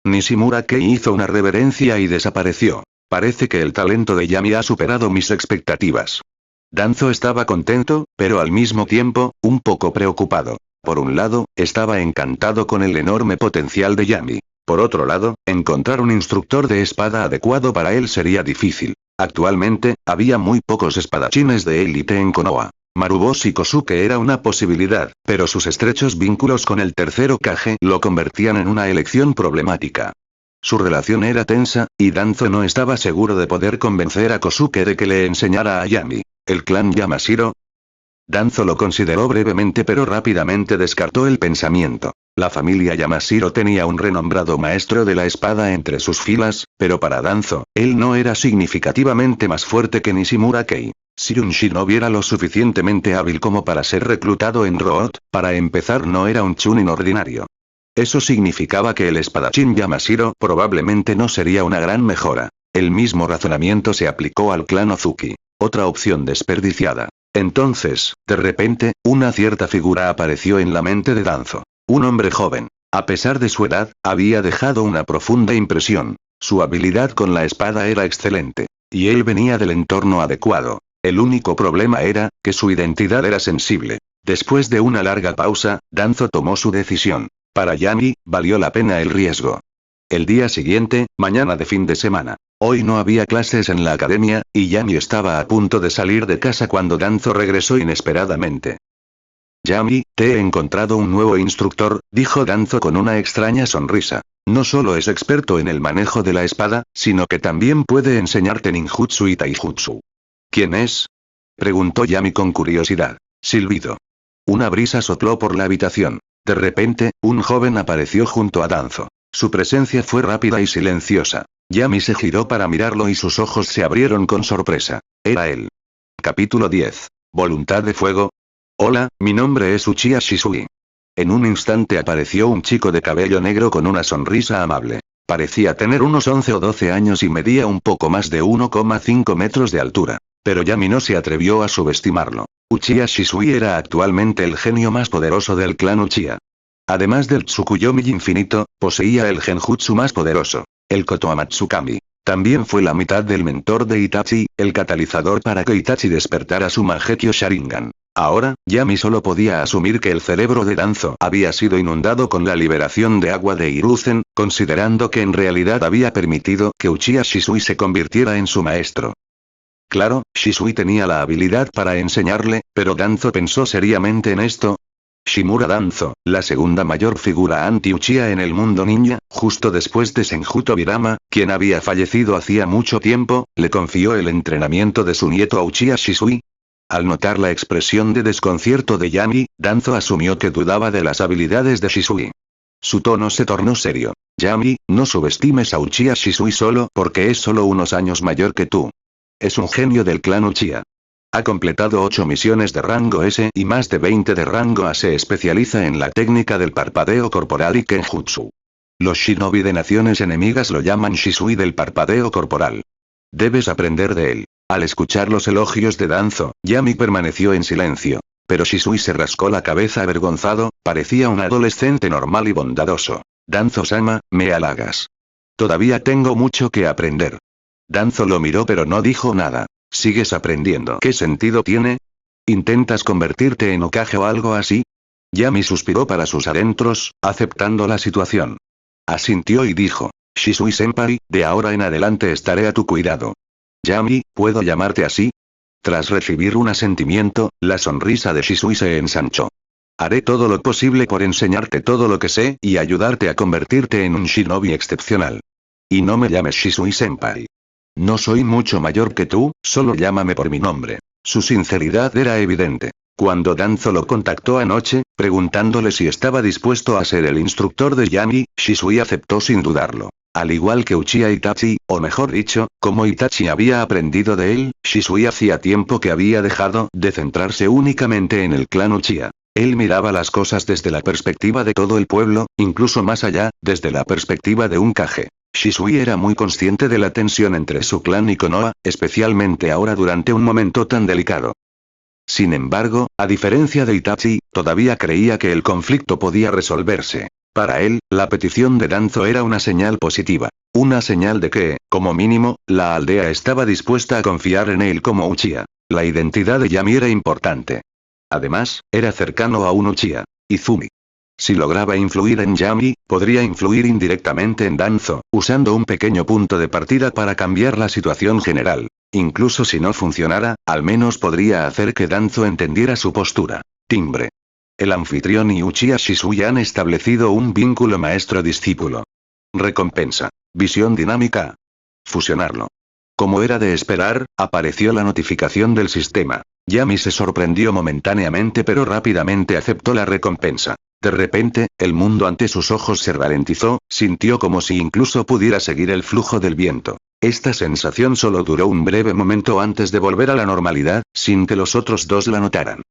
Nishimura Kei hizo una reverencia y desapareció. Parece que el talento de Yami ha superado mis expectativas. Danzo estaba contento, pero al mismo tiempo, un poco preocupado. Por un lado, estaba encantado con el enorme potencial de Yami. Por otro lado, encontrar un instructor de espada adecuado para él sería difícil. Actualmente, había muy pocos espadachines de élite en Konoha. Maruboshi Kosuke era una posibilidad, pero sus estrechos vínculos con el tercer Hokage lo convertían en una elección problemática. Su relación era tensa, y Danzo no estaba seguro de poder convencer a Kosuke de que le enseñara a Yami. ¿El clan Yamashiro? Danzo lo consideró brevemente pero rápidamente descartó el pensamiento. La familia Yamashiro tenía un renombrado maestro de la espada entre sus filas, pero para Danzo, él no era significativamente más fuerte que Nishimura Kei. Si un shinobi era lo suficientemente hábil como para ser reclutado en Root, para empezar no era un chunin ordinario. Eso significaba que el espadachín Yamashiro probablemente no sería una gran mejora. El mismo razonamiento se aplicó al clan Ozuki. Otra opción desperdiciada. Entonces, de repente, una cierta figura apareció en la mente de Danzo. Un hombre joven. A pesar de su edad, había dejado una profunda impresión. Su habilidad con la espada era excelente. Y él venía del entorno adecuado. El único problema era, que su identidad era sensible. Después de una larga pausa, Danzo tomó su decisión. Para Yami, valió la pena el riesgo. El día siguiente, mañana de fin de semana. Hoy no había clases en la academia, y Yami estaba a punto de salir de casa cuando Danzo regresó inesperadamente. Yami, te he encontrado un nuevo instructor, dijo Danzo con una extraña sonrisa. No solo es experto en el manejo de la espada, sino que también puede enseñarte ninjutsu y taijutsu. ¿Quién es? Preguntó Yami con curiosidad. Silbido. Una brisa sopló por la habitación. De repente, un joven apareció junto a Danzo. Su presencia fue rápida y silenciosa. Yami se giró para mirarlo y sus ojos se abrieron con sorpresa. Era él. Capítulo 10. ¿Voluntad de fuego? Hola, mi nombre es Uchiha Shisui. En un instante apareció un chico de cabello negro con una sonrisa amable. Parecía tener unos 11 o 12 años y medía un poco más de 1,5 metros de altura. Pero Yami no se atrevió a subestimarlo. Uchiha Shisui era actualmente el genio más poderoso del clan Uchiha. Además del Tsukuyomi infinito, poseía el genjutsu más poderoso, el Kotoamatsukami. También fue la mitad del mentor de Itachi, el catalizador para que Itachi despertara su Mangekyo Sharingan. Ahora, Yami solo podía asumir que el cerebro de Danzo había sido inundado con la liberación de agua de Hiruzen, considerando que en realidad había permitido que Uchiha Shisui se convirtiera en su maestro. Claro, Shisui tenía la habilidad para enseñarle, pero Danzo pensó seriamente en esto. Shimura Danzo, la segunda mayor figura anti-Uchiha en el mundo ninja, justo después de Senju Tobirama, quien había fallecido hacía mucho tiempo, le confió el entrenamiento de su nieto a Uchiha Shisui. Al notar la expresión de desconcierto de Yami, Danzo asumió que dudaba de las habilidades de Shisui. Su tono se tornó serio. Yami, no subestimes a Uchiha Shisui solo porque es solo unos años mayor que tú. Es un genio del clan Uchiha. Ha completado 8 misiones de rango S y más de 20 de rango A. Se especializa en la técnica del parpadeo corporal y Kenjutsu. Los shinobi de naciones enemigas lo llaman Shisui del parpadeo corporal. Debes aprender de él. Al escuchar los elogios de Danzo, Yami permaneció en silencio. Pero Shisui se rascó la cabeza avergonzado, parecía un adolescente normal y bondadoso. Danzo-sama, me halagas. Todavía tengo mucho que aprender. Danzo lo miró pero no dijo nada. ¿Sigues aprendiendo? ¿Qué sentido tiene? ¿Intentas convertirte en Hokage o algo así? Yami suspiró para sus adentros, aceptando la situación. Asintió y dijo. Shisui-senpai, de ahora en adelante estaré a tu cuidado. Yami, ¿puedo llamarte así? Tras recibir un asentimiento, la sonrisa de Shisui se ensanchó. Haré todo lo posible por enseñarte todo lo que sé y ayudarte a convertirte en un shinobi excepcional. Y no me llames Shisui-senpai. No soy mucho mayor que tú, solo llámame por mi nombre. Su sinceridad era evidente. Cuando Danzo lo contactó anoche, preguntándole si estaba dispuesto a ser el instructor de Yami, Shisui aceptó sin dudarlo. Al igual que Uchiha Itachi, o mejor dicho, como Itachi había aprendido de él, Shisui hacía tiempo que había dejado de centrarse únicamente en el clan Uchiha. Él miraba las cosas desde la perspectiva de todo el pueblo, incluso más allá, desde la perspectiva de un Kage. Shisui era muy consciente de la tensión entre su clan y Konoha, especialmente ahora durante un momento tan delicado. Sin embargo, a diferencia de Itachi, todavía creía que el conflicto podía resolverse. Para él, la petición de Danzo era una señal positiva. Una señal de que, como mínimo, la aldea estaba dispuesta a confiar en él como Uchiha. La identidad de Yami era importante. Además, era cercano a un Uchiha, Izumi. Si lograba influir en Yami, podría influir indirectamente en Danzo, usando un pequeño punto de partida para cambiar la situación general. Incluso si no funcionara, al menos podría hacer que Danzo entendiera su postura. Timbre. El anfitrión y Uchiha Shisui han establecido un vínculo maestro-discípulo. Recompensa. Visión dinámica. Fusionarlo. Como era de esperar, apareció la notificación del sistema. Yami se sorprendió momentáneamente pero rápidamente aceptó la recompensa. De repente, el mundo ante sus ojos se ralentizó, sintió como si incluso pudiera seguir el flujo del viento. Esta sensación solo duró un breve momento antes de volver a la normalidad, sin que los otros dos la notaran.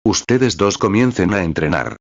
Ustedes dos comiencen a entrenar.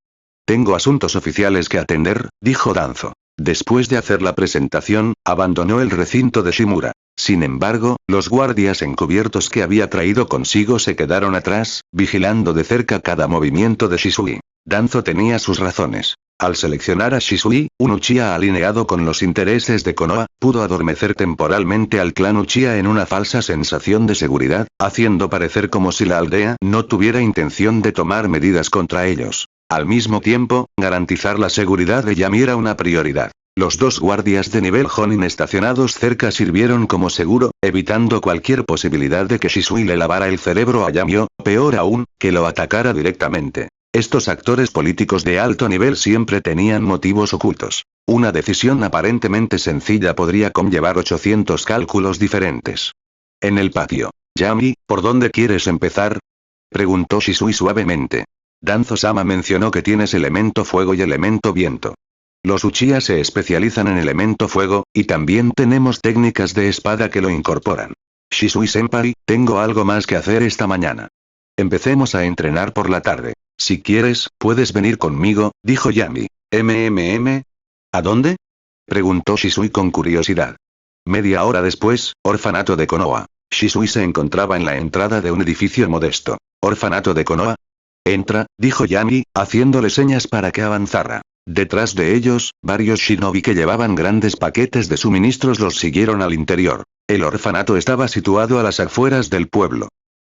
Tengo asuntos oficiales que atender, dijo Danzo. Después de hacer la presentación, abandonó el recinto de Shimura. Sin embargo, los guardias encubiertos que había traído consigo se quedaron atrás, vigilando de cerca cada movimiento de Shisui. Danzo tenía sus razones. Al seleccionar a Shisui, un Uchiha alineado con los intereses de Konoha, pudo adormecer temporalmente al clan Uchiha en una falsa sensación de seguridad, haciendo parecer como si la aldea no tuviera intención de tomar medidas contra ellos. Al mismo tiempo, garantizar la seguridad de Yami era una prioridad. Los dos guardias de nivel Jonin estacionados cerca sirvieron como seguro, evitando cualquier posibilidad de que Shisui le lavara el cerebro a Yami o, peor aún, que lo atacara directamente. Estos actores políticos de alto nivel siempre tenían motivos ocultos. Una decisión aparentemente sencilla podría conllevar 800 cálculos diferentes. En el patio. Yami, ¿por dónde quieres empezar? Preguntó Shisui suavemente. Danzo-sama mencionó que tienes elemento fuego y elemento viento. Los Uchiha se especializan en elemento fuego, y también tenemos técnicas de espada que lo incorporan. Shisui-senpai, tengo algo más que hacer esta mañana. Empecemos a entrenar por la tarde. Si quieres, puedes venir conmigo, dijo Yami. ¿A dónde? Preguntó Shisui con curiosidad. Media hora después, orfanato de Konoha. Shisui se encontraba en la entrada de un edificio modesto. ¿Orfanato de Konoha? Entra, dijo Yami, haciéndole señas para que avanzara. Detrás de ellos, varios shinobi que llevaban grandes paquetes de suministros los siguieron al interior. El orfanato estaba situado a las afueras del pueblo.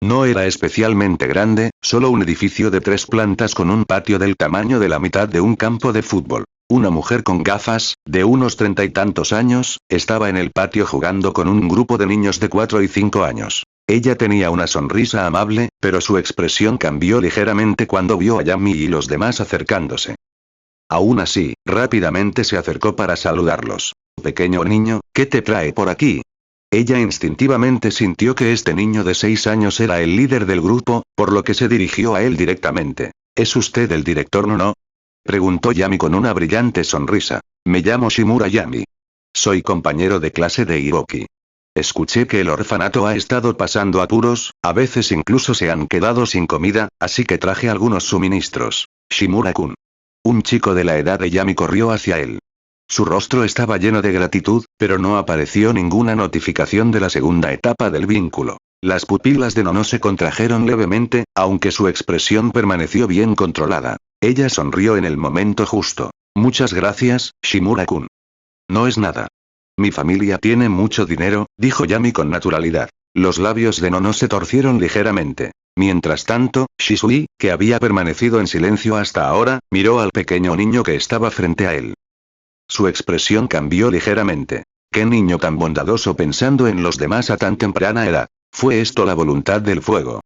No era especialmente grande, solo un edificio de 3 plantas con un patio del tamaño de la mitad de un campo de fútbol. Una mujer con gafas, de unos 30 y tantos años, estaba en el patio jugando con un grupo de niños de 4 y 5 años. Ella tenía una sonrisa amable, pero su expresión cambió ligeramente cuando vio a Yami y los demás acercándose. Aún así, rápidamente se acercó para saludarlos. Pequeño niño, ¿qué te trae por aquí? Ella instintivamente sintió que este niño de 6 años era el líder del grupo, por lo que se dirigió a él directamente. ¿Es usted el director no? Preguntó Yami con una brillante sonrisa. Me llamo Shimura Yami. Soy compañero de clase de Hiroki. Escuché que el orfanato ha estado pasando apuros, a veces incluso se han quedado sin comida, así que traje algunos suministros. Shimura-kun. Un chico de la edad de Yami corrió hacia él. Su rostro estaba lleno de gratitud, pero no apareció ninguna notificación de la segunda etapa del vínculo. Las pupilas de Nono se contrajeron levemente, aunque su expresión permaneció bien controlada. Ella sonrió en el momento justo. Muchas gracias, Shimura-kun. No es nada. Mi familia tiene mucho dinero, dijo Yami con naturalidad. Los labios de Nono se torcieron ligeramente. Mientras tanto, Shisui, que había permanecido en silencio hasta ahora, miró al pequeño niño que estaba frente a él. Su expresión cambió ligeramente. ¡Qué niño tan bondadoso pensando en los demás a tan temprana edad! ¿Fue esto la voluntad del fuego?